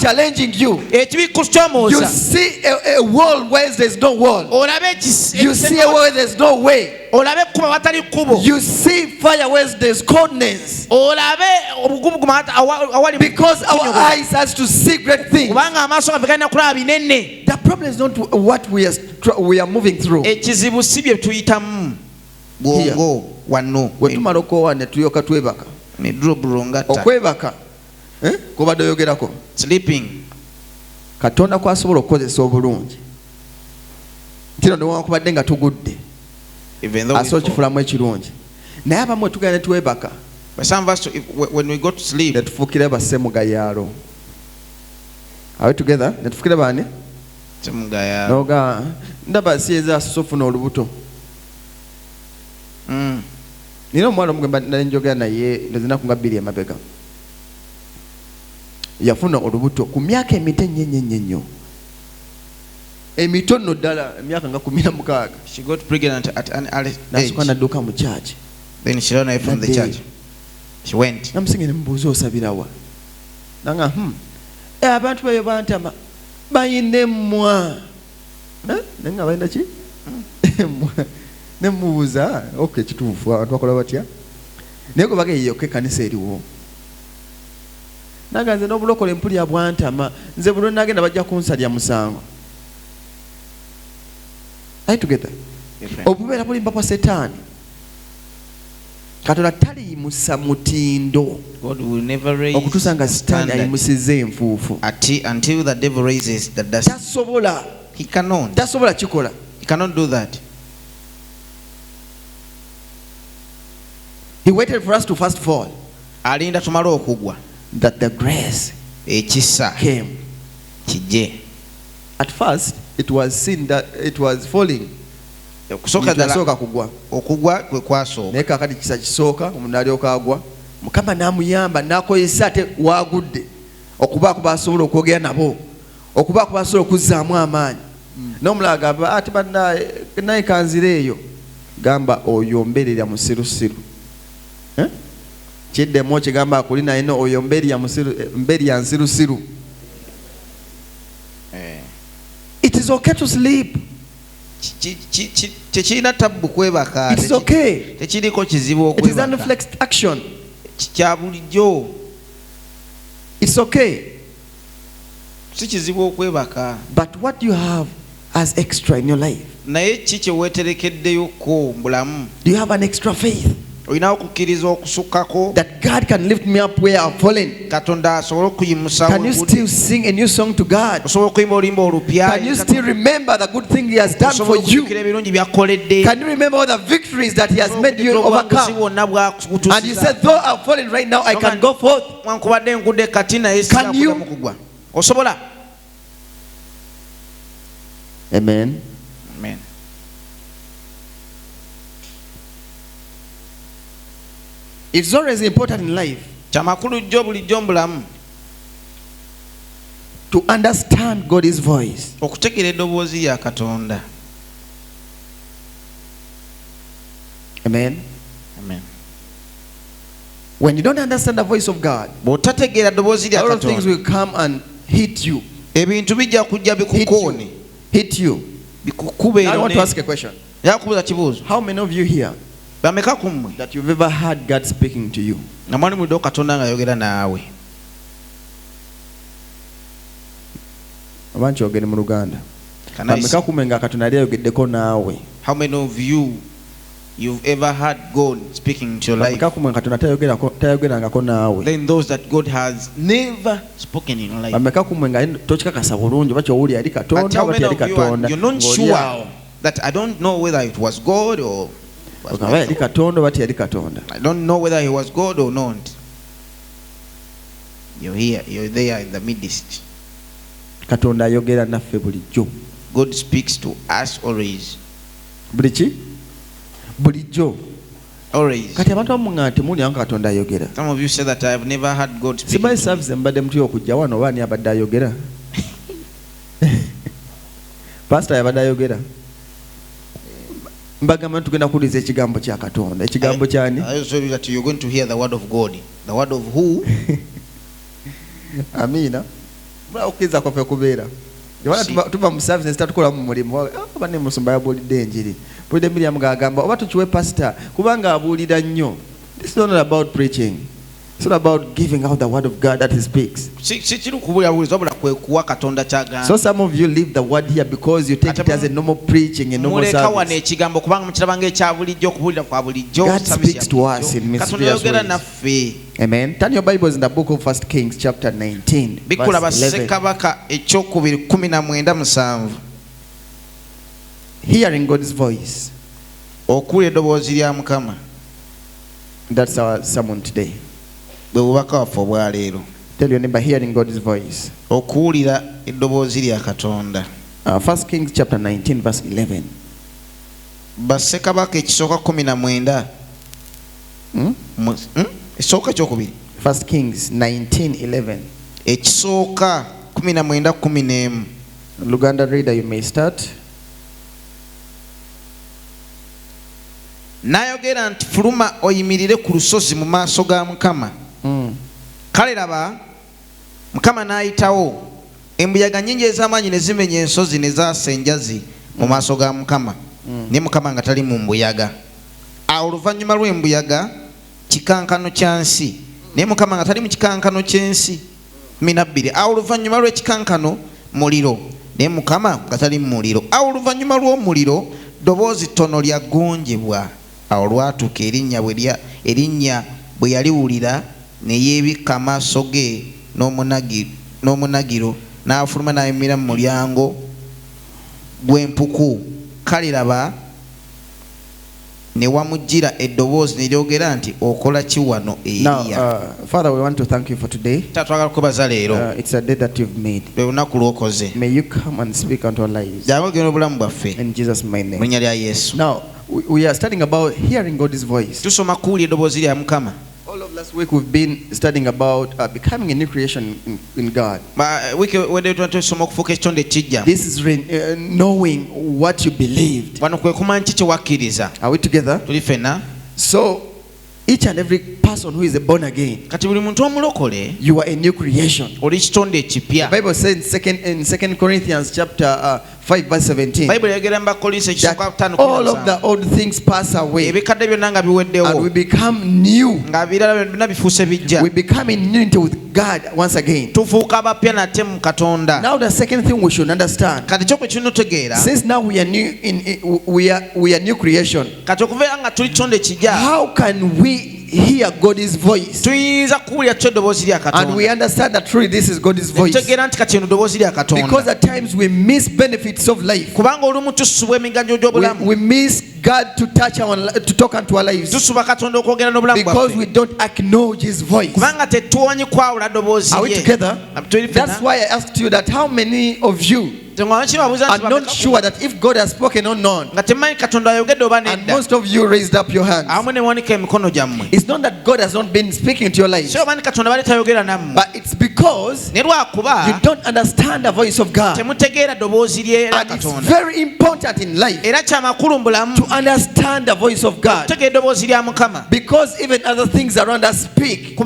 S2: challenging you. You see a wall where there's no wall. You see a way where there's no way. You see fire where there's coldness. Because our eyes has to see great things. The problem is not what we are moving through. Here.
S1: wano
S2: wetumala okoowa ne tulyoka twebaka okwebaka kubadde oyogerako
S1: sleeping
S2: Katonda kwasobola okukozesa obulungi kino newankubadde nga tugudde asobola kifulamu ekirungi naye abamu tugenda ne twebaka
S1: when we go to sleep
S2: netufuukire basse mu gayaalo. Are we together? Netufuukire baani noga ndaba siyeza asofuna olubuto nina omwana omugamba nali njogera naye nezinaku nga 2 emabega yafuna olubuto ku myaka emito ennyo emitono ddala emyaka nga 16.
S1: She got pregnant at an early age.
S2: Nasuka nadduka mu church.
S1: Then she ran away from the church. She went.
S2: Namusinga ne mubuuza osabirawa nanga abantu bayo bantama bayinemwa nenga bayina ki nemubuuza okay kituufu abantu bakola batya naye gwe bageyeyoka ekkanisa eriwo naga nze n'obulokole mpulya bwantama nze buli nagenda bajja kunsalya musango. Are you together? Obubeera bulimba kwa Setaani. Katonda taliyimusa mutindo okutusanga Setaani ayimusiza enfuufu
S1: until the devil raises the dust.
S2: Tasobola.
S1: He cannot.
S2: Tasobola kikola.
S1: He cannot do that.
S2: He waited for us to first fall.
S1: Alinda tumala okugwa.
S2: That the grace came.
S1: Kijje.
S2: At first it was seen that it was falling.
S1: Okugwa kwe kwaso.
S2: Naye kakati kisa kisooka omuntu alyoka agwa. Mukama n'amuyamba n'akozesa ate wagudde okubaako basobola okwogera nabo okubaako basobola okuzzaamu amaanyi. N'omulala agamba ati naye kanzire eyo gamba oyomberera musirusiru. Kiddemu kigamba akuli naye no oyomberera mberya nsirusiru. It is okay to sleep.
S1: Tekirina tabu kwebaka.
S2: It is okay.
S1: Tekiriko kizibu okwebaka.
S2: It is unreflexed action.
S1: Kya bulijjo.
S2: It's okay.
S1: Si kizibu okwebaka.
S2: But what you have as extra in your life?
S1: Naye kiki weterekeddeyo ko mbulamu?
S2: Do you have an extra faith?
S1: Oyina okukkiriza okusukkako.
S2: That God can lift me up where I've fallen.
S1: Katonda asobola okuyimusa.
S2: Can you still sing a new song to God?
S1: Osobola okuyimba oluyimba olupya.
S2: Can you still remember the good thing He has done for you? Can you remember all the victories that He has made you overcome? And you said, though I've fallen right now, I can go forth. Can you?
S1: Osobola.
S2: Amen.
S1: Amen.
S2: It's always important in life to understand God's voice. Amen.
S1: Amen.
S2: When you don't understand the voice of God, a lot of things will come and hit you. Hit you. Now I want to ask a question. How many of you here that you've ever heard God speaking to you? How many
S1: of you've ever heard God speaking to your life? Then those that God has never spoken in your life. But how many of you're not sure that I don't know whether it was God or I don't know whether he was God or not. You're here, you're there in the midst. God speaks to us always. Always. Some of you say that I have never heard God speak.
S2: Pastor yabadde mbagamba tugenda kuliza ekigambo kya Katonda. Ekigambo kyani?
S1: I told you that you're going to hear the word of God. The word of who?
S2: Amina. Mula okkiza kofe kubeera. Tuba mu service tatukola mu mulimu. Abane musumba yabulidde enjiri. Bulidde Miriam gagamba oba tukiwe pastor kubanga abuulira nnyo. This is not about preaching.
S1: It's not about giving out the word of God that He speaks. So some of you leave the word here because you take it as a normal preaching and normal service. God speaks to us in mysterious ways. Amen. Turn your Bibles in the book of 1 Kings chapter 19 verse 11. Hearing God's voice. That's our sermon today. Tell your neighbor, hearing God's voice. 1 Kings chapter 19 verse 11. 1 Kings 19:11. Luganda reader, you may start.
S2: Nayogera nti fuluma oyimirire ku lusozi mu maaso ga Mukama. Kale laba Mukama n'ayitawo embuyaga nnyingi ez'amaanyi ne zimenya ensozi ne zaasa enjazi mu maaso ga Mukama. Ne Mukama nga tali mu mbuyaga. Awo oluvannyuma lw'embuyaga kikankano kya nsi. Ne Mukama nga tali mu kikankano ky'ensi. 12. Awo oluvannyuma lw'ekikankano muliro. Ne Mukama nga tali mu muliro. Awo oluvannyuma lw'omuliro ddoboozi ttono lyagonjebwa. Awo lwatuuka erinnya bwe yaliwulira ne yeebikka amaaso ge n'omunagiro n'afuluma n'ayimirira mu mulyango gw'empuku. Kale laba ne wamujjira eddoboozi ne lyogera nti okola ki wano Eriya?
S1: Father, we want to thank you for today.
S2: Twagala kubaza leero.
S1: It's a day that you've made.
S2: Lunaku lw'okoze.
S1: May you come and speak unto our lives.
S2: Gy'ayogera obulamu bwaffe.
S1: In Jesus' mighty name.
S2: Mu linnya lya Yesu.
S1: Now, we are studying about hearing God's voice.
S2: Tusoma kuwulira eddoboozi lya Mukama.
S1: All of last week we've been studying about becoming a new creation in God. This is knowing what you believed. Are we together? So each and every person who is born again, you are a new creation. The Bible says in 2 Corinthians chapter 5 verse 17 that all of the old things pass away and we become new. We become in unity with God once again. Now the second thing we should understand, since now we are new we are new creation, how can we hear God's voice and we understand that truly this is God's voice? Because at times we miss benefits of life. We miss God to talk into our lives because we don't acknowledge His voice. Are we together? That's why I asked you that how many of you are not sure that if God has spoken or not? And most of you raised up your hands. It's not that God has not been speaking to your life, but it's because you don't understand the voice of God. And it's very important in life to understand the voice of God, because even other things around us speak.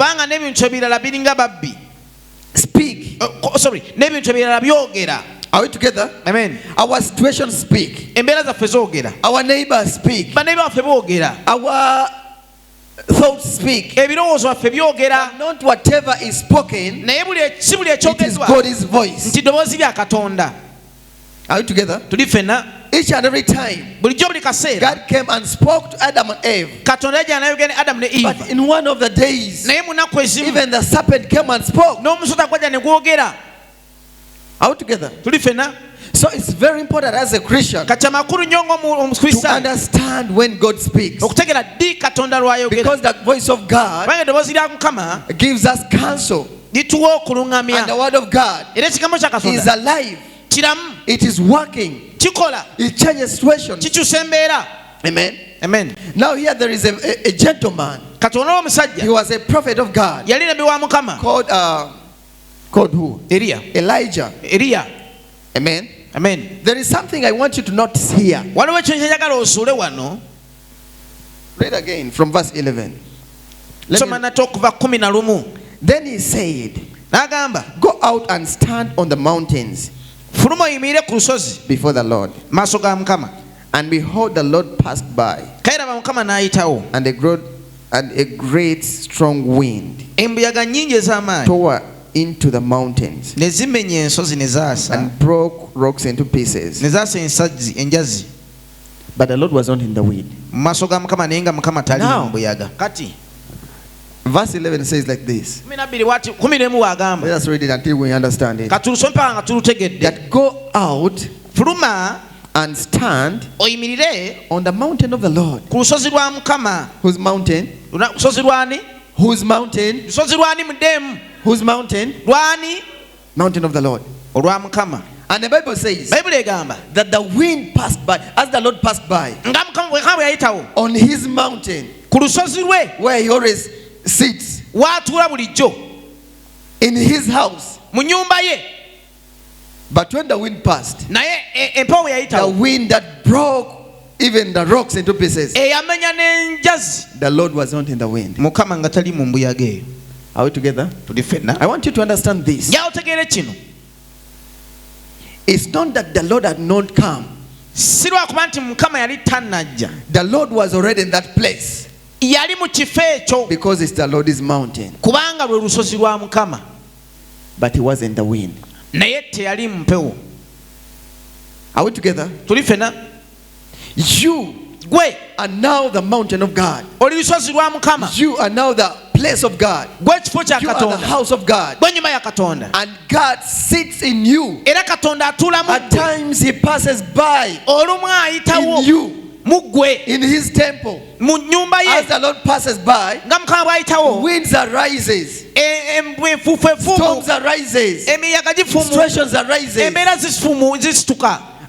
S1: Are we together?
S2: Amen.
S1: Our situations speak. Our neighbors speak. Our thoughts speak. But not whatever is spoken, it is God's voice. Are we together? Each and every time God came and spoke to Adam and Eve, but in one of the days even the serpent came and spoke. Out together. So it's very important as a Christian to understand when God speaks, because the voice of God gives us counsel, and the word of God is alive. It is working. It changes situations. Amen.
S2: Amen.
S1: Now here there is a gentleman. He was a prophet of God called who? Elijah. Amen.
S2: Amen.
S1: There is something I want you to notice here. Read again from verse 11. Then he said, go out and stand on the mountains before the Lord. And behold, the Lord passed by, and and a great strong wind tore into the mountains and broke rocks into pieces. But the Lord was not in the wind. Now, verse 11 says like this. Let us read it until we understand it. That go out and stand on the mountain of the Lord. Whose mountain? Whose mountain? Whose mountain? Mountain of the Lord. And the Bible says that the wind passed by, as the Lord passed by on his mountain, where he always sits, in his house. But when the wind passed, the wind that broke even the rocks into pieces, the Lord was not in the wind. Are we together? I want you to understand this. It's not that the Lord had not come. The Lord was already in that place because it's the Lord's mountain. But he was in the wind. Are we together? You are now the mountain of God. You are now the place of God. You are the house of God. And God sits in you. At times he passes by in you. In his temple, as the Lord passes by, winds arises, storms arises, situations arises,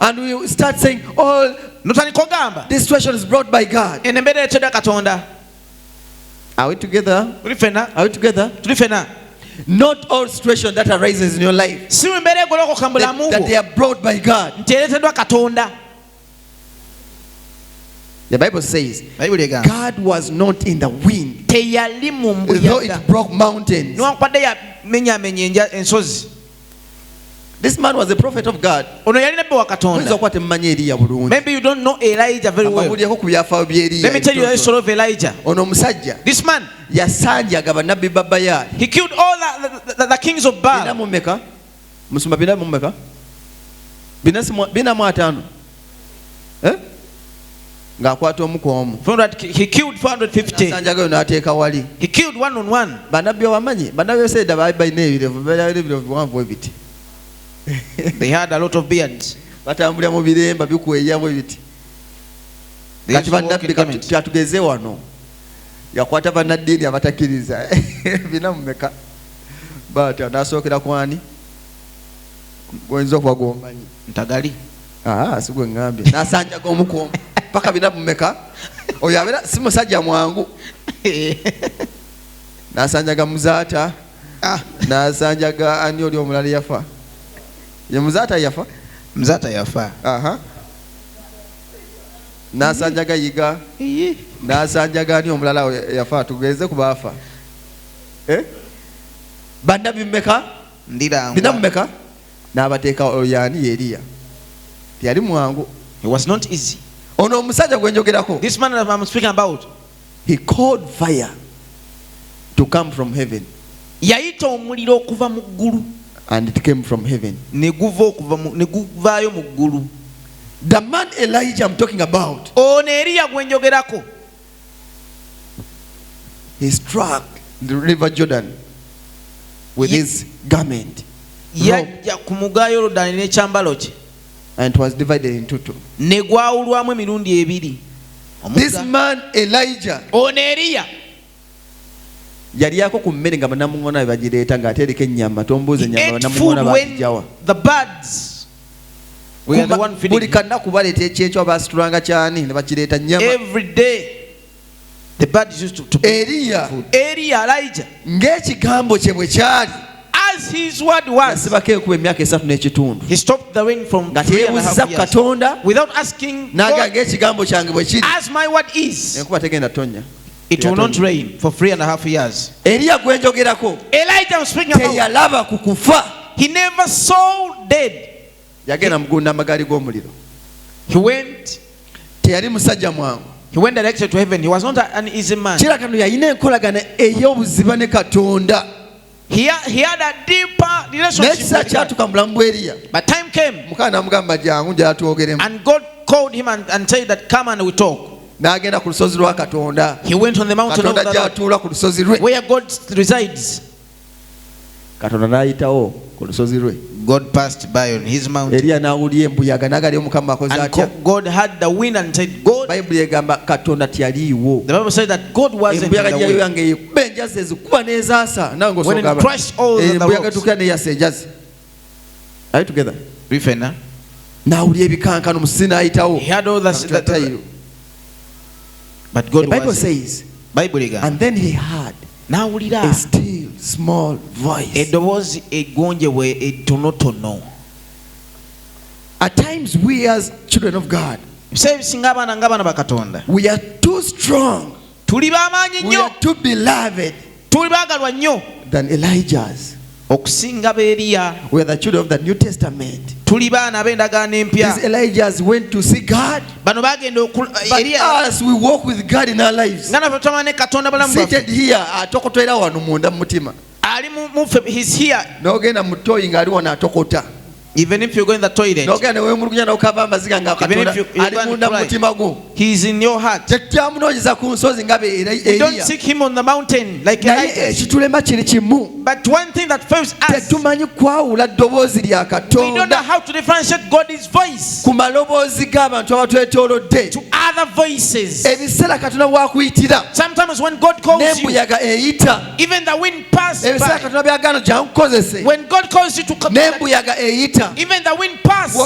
S1: and we start saying, oh, this situation is brought by God. Are we together? Are we together? Not all situations that arises in your life that they are brought by God. The Bible says God was not in the wind, though it broke mountains. This man was a prophet of God.
S2: Maybe you don't know Elijah very well. Let me tell you the story of Elijah. This man, he killed all the kings of Baal. He killed 450. He killed one on one. They had a lot of beards.
S1: Yakwata banadini abatakiriza binamumeka bata nasokera kwani gwenzo kwa gombanyi
S2: ntagali
S1: sigwe ngambe nasanjaga omuko paka binamumeka oyabera simusajja mwangu nasanjaga muzata nasanjaga ani oli omulali yafa ye muzata yafa nasanjaga yiga nasanjaga ni omulala yafa tugeze kubafa banda bimeka
S2: ndira
S1: binameka nabateeka oyani Eliya tiyali mwangu.
S2: It was not easy.
S1: Ono omusajja gwenjogerako,
S2: this man that I'm speaking about,
S1: he called fire to come from heaven,
S2: yayita omuliro okuva mu ggulu,
S1: and it came from heaven.
S2: ne guvaayo mu ggulu.
S1: The man Elijah I'm talking about,
S2: ono Eliya gwenjogerako,
S1: he struck the river Jordan with his garment,
S2: yajja ku mugga Yoludaani n'ekyambalo kye,
S1: and it was divided into two.
S2: ne gwawulwamu emirundi ebiri.
S1: This man Elijah,
S2: ono Eliya
S1: yali yako ku mmere nga banamuŋona bagireeta ng'atereka ennyama, tombuuze ennyama banamuŋona bagijawa.
S2: The birds were the one feeding.
S1: Buli kanaku baleeta ekyekyo abasitulanga kyani ne bakireeta nnyama.
S2: Every day the birds used to
S1: Eliya,
S2: Elijah,
S1: ng'ekigambo kye bwe kyali,
S2: as his word was,
S1: yasibako ekuba emyaka 3 n'ekitundu,
S2: he stopped the rain from
S1: nga teyeebuuziza ku Katonda
S2: without asking
S1: n'aga ng'ekigambo kyange bwe kiri,
S2: as my word is,
S1: enkuba tegenda tonnya,
S2: it will not rain for 3.5 years.
S1: Eliya gwenjogerako,
S2: Elijah was speaking about,
S1: teyalaba ku kufa,
S2: he never saw dead.
S1: Yagenda mugunda amagaali g'omuliro.
S2: He went,
S1: teyali musajja mwangu, He went directly to heaven. He was not an easy man.
S2: He had
S1: a deeper relationship with God. But time came, and God called him and said that come and we talk. He went on the mountain of the Lord, where God resides. God passed by on his mountain. And God had the wind and said, God. The Bible said that God wasn't in the wind. When it crushed all the rocks.
S2: Are you together?
S1: He had all that. But God,
S2: the Bible says, and then he had a still small voice. At times we as children of God, we are too strong, we are too beloved than Elijah's. We are the children of the New Testament. These Elijahs went to see God, but as we walk with God in our lives, seated here,
S1: he's here. Even if you go in the toilet, even if you he's in your heart. You don't seek him on the mountain like Elijah. But one thing that fails us, we don't know how to differentiate God's voice to other voices. Sometimes when God calls you, even the wind passes by. When God calls you to come, even the wind passes.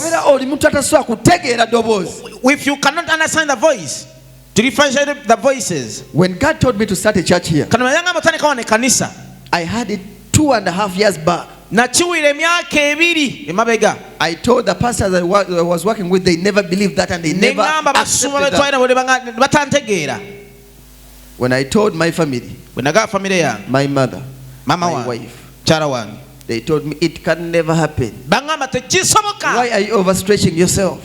S1: If you cannot understand the voice, to differentiate the voices.
S2: When God told me to start a church here, I had it 2.5 years back. I told the pastors that I was working with, they never believed that and they never accepted that. When I told my family, my mother, my wife, they told me it can never happen. Why are you overstretching yourself?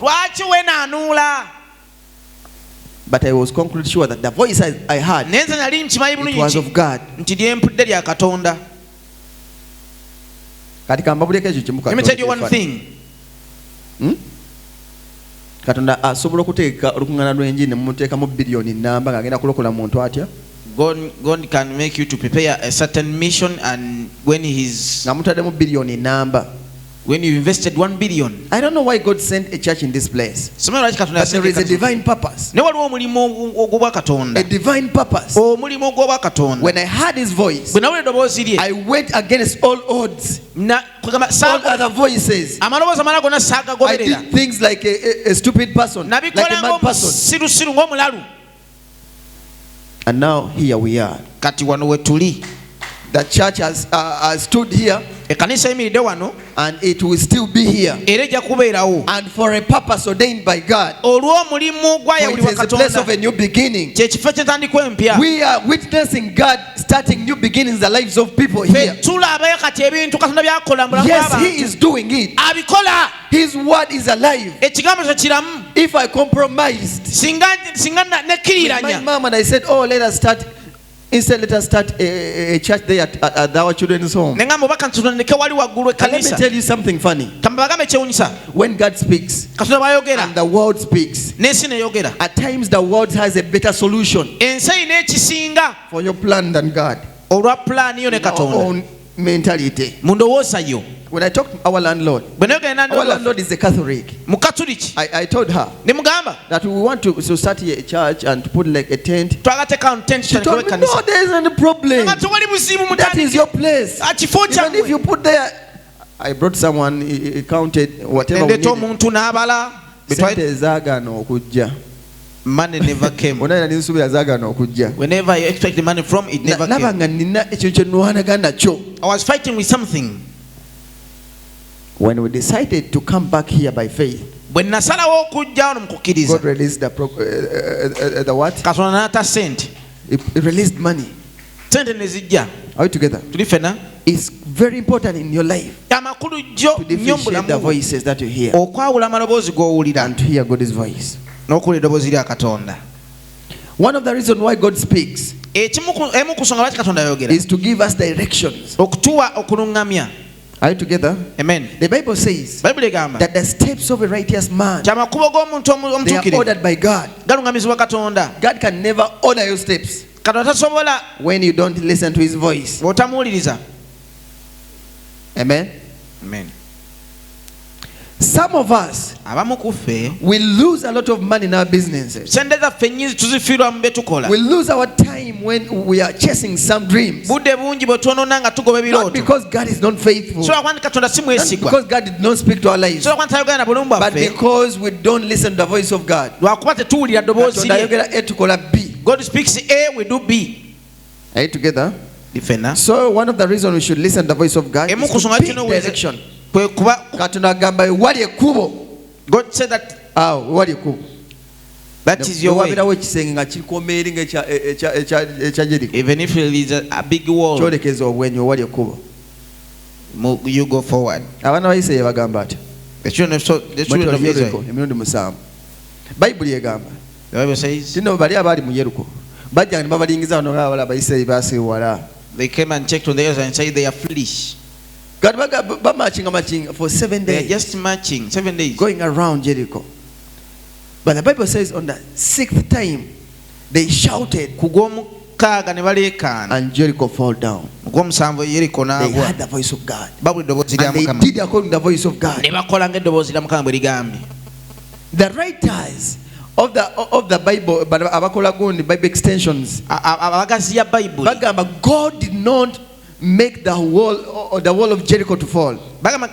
S2: But I was completely sure that the voice I had, it was of God. Let
S1: me tell you one thing. God can make you to prepare a certain mission, and when you invested 1 billion.
S2: I don't know why God sent a church in this place. But there is a divine purpose. A divine purpose. When I heard his voice, I went against all odds, all other voices. I did things like a stupid person, like a mad person. And now here we are. The church has stood here, and it will still be here, and for a purpose ordained by God. For it is a place of a new beginning. We are witnessing God starting new beginnings in the lives of people here. Yes, he is doing it. His word is alive. If I compromised with my mom and I said, oh, let us start a church there at our children's home. Let me tell you something funny. When God speaks and the world speaks, at times the world has a better solution for your plan than God. Our own mentality. When I talked to our landlord is a Catholic. I told her that we want to start a church and to put like a tent. She told me, no, there isn't a problem. That is your place. Even if you put there, I brought someone, he counted whatever we needed.
S1: Money never came. Whenever I expect the money from, it never came. I was fighting with something.
S2: When we decided to come back here by faith, God released the what? It released money. Are we together? It's very important in your life to differentiate the voices that you hear and to hear God's voice.
S1: One of the reasons why God speaks is to give us directions. Are you together?
S2: Amen.
S1: The Bible says that the steps of a righteous man, they are ordered by God. God can never order your steps when you don't listen to his voice. Amen.
S2: Amen.
S1: Some of us will lose a lot of money in our businesses. We lose our time when we are chasing some dreams. Not because God is not faithful, not because God did not speak to our lives, but because we don't listen to the voice of God.
S2: God speaks A, we do B.
S1: Are you together? So one of the reasons we should listen to the voice of God is to pick direction. God
S2: said that
S1: that
S2: is your way. Even if it is a big wall, you go forward. The children of Israel. The Bible says they came and checked on the earth and said they are foolish.
S1: They are for 7 days.
S2: They are just marching 7 days,
S1: going around Jericho. But the Bible says on the 6th time they shouted and Jericho fell down. They heard the voice of God and they did according to the voice of God. The writers of the Bible, but Bible extensions, God did not make the wall of Jericho to fall, but he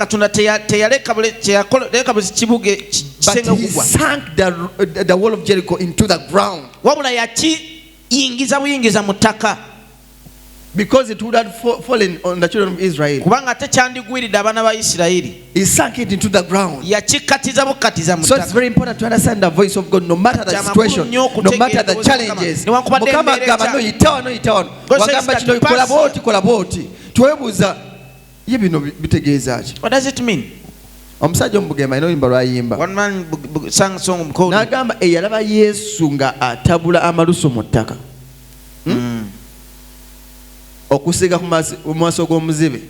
S1: sank the wall of Jericho into the ground, because it would have fallen on the children of Israel. He sank it into the ground. So it's very important to understand the voice of God, no matter the situation, no matter the challenges.
S2: What does it mean?
S1: One man
S2: sang song called
S1: okusiga ku maaso g'omuzibe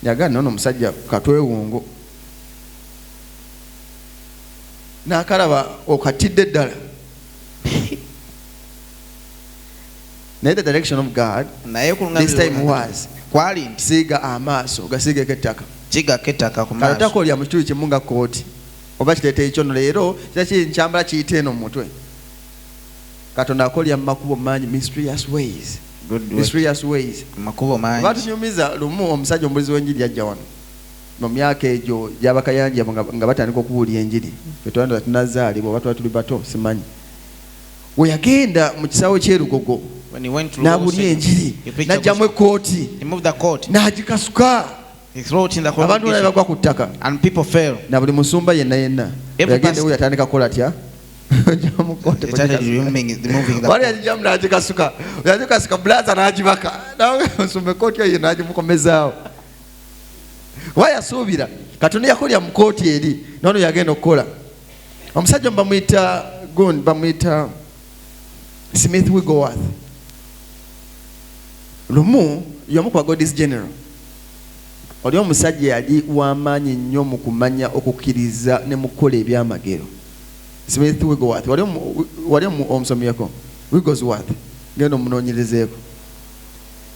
S1: yagana nono omusajja katwewungo n'akalaba okatidde ddala. Naye the direction of God this time was siga amaaso gasiigeko ettaka. Kalotako olya mu kitundu kimu nga kooti oba kiteeteeyi kyono leero kira nkyambala kiyita eno mu mutwe. Katonda akolya mu makubo mangi, mysterious ways. Mysterious ways. Batunyumiza lumu omusajja omubulizi w'enjiri yajja wano mu myaka egyo gy'abakayanja nga batandika okubuulya enjiri, fetwanda tunazaalibwa oba twali tuli bato simanyi. We yagenda mu kisaawe ky'erugogo n'abulya enjiri n'ajjamu ekkooti n'agikasuka, abantu bonna bagwa ku ttaka na buli musumba yenna yagenda ewe yatandika kukola atya yagikasuka blaza n'agibaka nawe musumba ekkooti eyo n'agimukomezaawo. Wayasuubira Katonda yakolya mu kooti eri nono yagenda okukola. Omusajja bamuyita Smith Wigglesworth. Lumu y'omu ku God's General. Oli omusajja yali w'amaanyi nnyo mu kumanya okukkiriza ne mu kukola ebyamagero. Smith Wigglesworth wali omusomyeko Wigglesworth genda omunoonyerezeeko.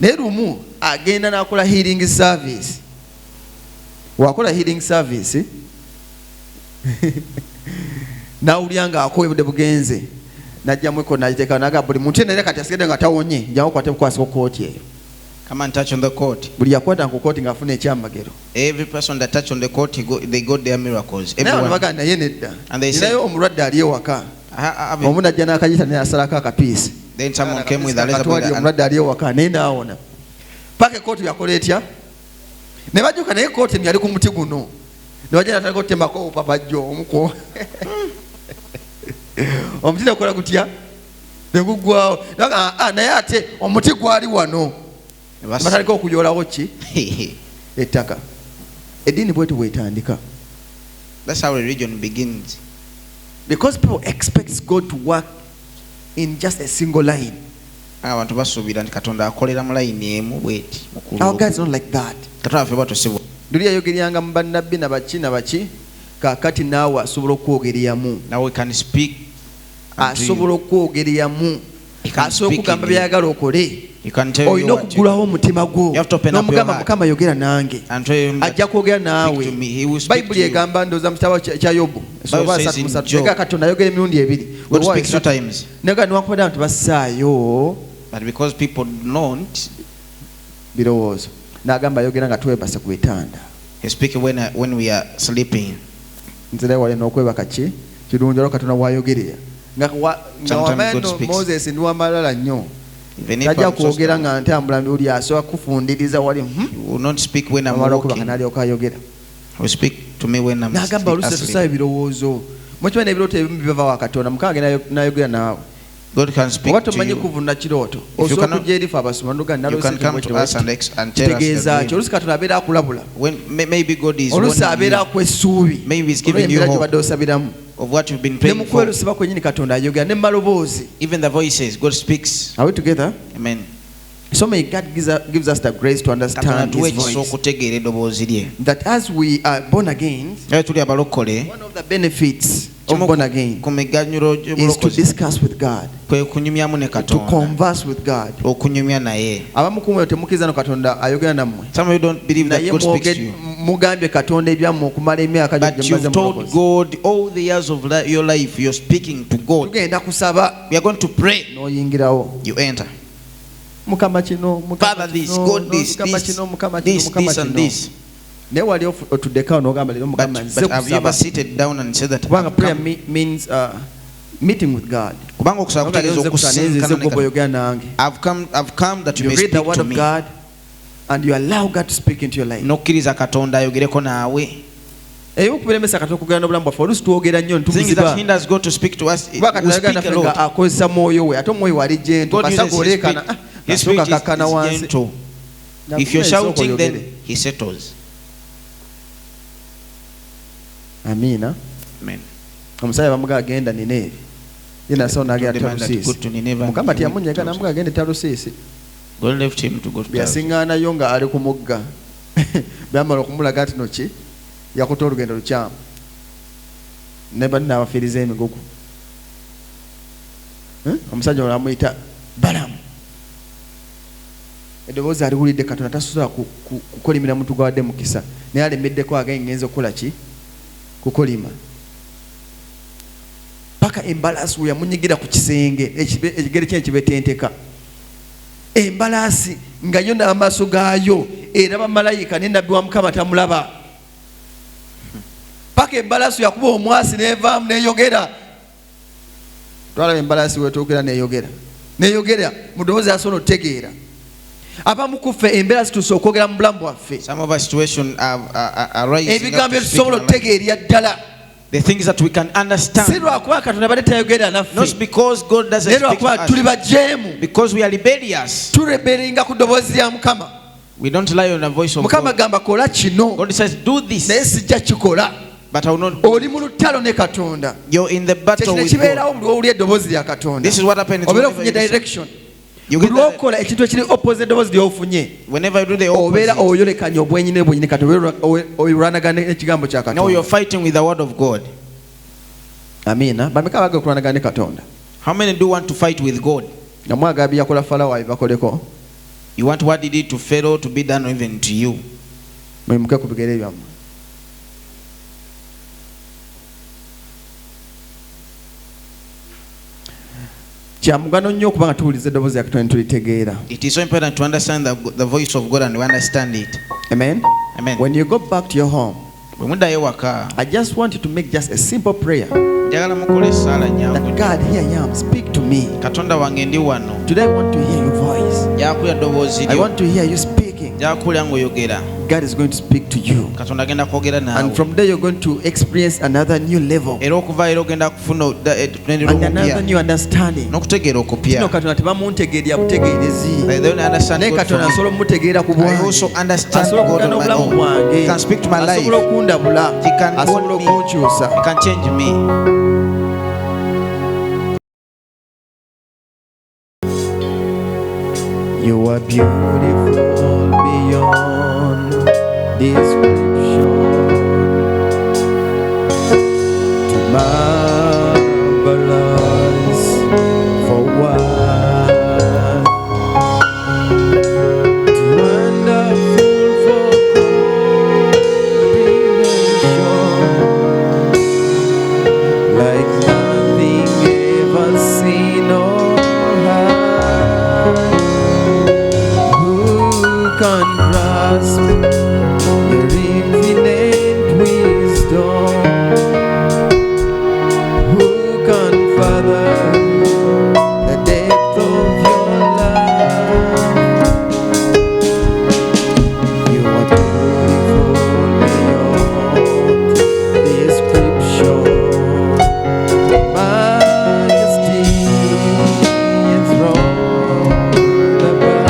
S1: Naye lumu agenda n'akola healing service. Wakola healing service nawulya nga akoebudde bugenze najjamu eko n'agiteeka naga buli muntu yenna kati asigedde nga tawonye njawo kwate bukwasiko kooti eyo.
S2: Come and touch on the court.
S1: Buli yakwata ku kooti ng'afuna ekyamagero.
S2: Every person that touch on the court they got their miracles. Everyone.
S1: Naye nedda. Naye omulwadde ali ewaka. Omu najja n'akayita naye asalako akapiisi.
S2: Then someone came with a laser.
S1: Omulwadde ali ewaka naye n'awona. Paka kooti yakola etya? Ne bajuka naye kooti yali ku muti guno. Ne bajja n'atandika okutemako opapajjo omuko. Omuti negukola gutya ne guggwawo. Naye ate omuti gwali wano. Batandika okuyoolawo ki? Ettaka. Eddiini bwetyo bwetandika.
S2: That's how religion begins.
S1: Because people expect God to work in just a single line.
S2: Our God is
S1: not like that.
S2: Now we can speak. You can speak. You can tell you what you have to open up your heart and tell him that speak to me. He will speak to you. Bible says in Job, God speaks 2 times. But because people don't, He's speaking when we are sleeping. Sometimes God speaks. You will not speak when I'm walking. You will speak to me when I'm asleep. God can speak to you. If you cannot, you can come to us and tell us the dream. When maybe God is warning you. Maybe He's giving you hope of what you've been praying for. Even the voices, God speaks.
S1: Are we together?
S2: Amen.
S1: So may God gives us the grace to understand His voice. That as we are born again, one of the benefits of born again is to discuss with God, to converse with God. Some of you don't believe that God speaks to you, but you've told God all the years of your life you're speaking to God. We are going to pray. You enter. Father, this, God, this and this. But have you ever seated down and said that? Prayer means meeting with God. I've come that you may speak to me. God, and you allow God to speak into your life. Things that hinders God to speak to us, we speak a lot. God uses His speech is gentle. If you're shouting, then He settles. Amina. Amen. Omusaya bamuga agenda Nineve. Yena so nagenda Talusisi. Mukama tiyamunyega namuga agenda Talusisi. God left him to go to Talusisi. Yasingana yonga ali ku mugga. Byamala okumulaga ati noki yakuta olugendo lukyamu. Neba nina abafiriza emigugu. Omusajja olamuyita Balamu. Eddoboozi aliwulidde Katonda tasobola kukolimira muntu gwadde mukisa. Naye alemeddeko agaye ngenza okukola ki? Kukolima. Paka embalasi we yamunyigira ku kisenge ekigere kye kibetenteka. Embalasi nga yo n'amaaso gaayo era bamalayika ne nabbi wa Mukama tamulaba. Paka embalasi yakuba omwasi n'evaamu n'eyogera. Twalaba embalasi wetuukira n'eyogera. N'eyogera mu ddoboozi asobola otegeera. Abamu kuffe embalasi tusobola okwogera mu bulamu bwaffe. Some of our situation are rising. Ebigambo ebitusobola otegeera ddala. The things that we can understand. Not because God doesn't speak to us. Because we are rebellious. We don't rely on the voice of God. God says, do this. But I will not. You're in the battle with God. This is what happened. Whenever you do the opposite, now you're fighting with the word of God. Amina. How many do want to fight with God? You want what he did to Pharaoh to be done even to you. It is so important to understand the voice of God and to understand it. Amen. Amen. When you go back to your home, I just want you to make just a simple prayer. That God, here I am, speak to me. Today I want to hear your voice. I want to hear you speaking. God is going to speak to you. And from there you're going to experience another new level. And another new understanding. I also understand God on my own. He can speak to my life. He can change me. You are beautiful beyond description. Too marvelous for words, too wonderful for comprehension, like nothing ever seen or heard. Who can grasp your infinite wisdom? Who can fathom the depth of your love? You are beautiful beyond description. Majesty enthroned above.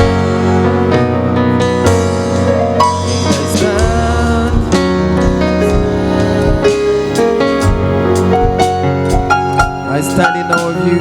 S1: I stand in awe of you.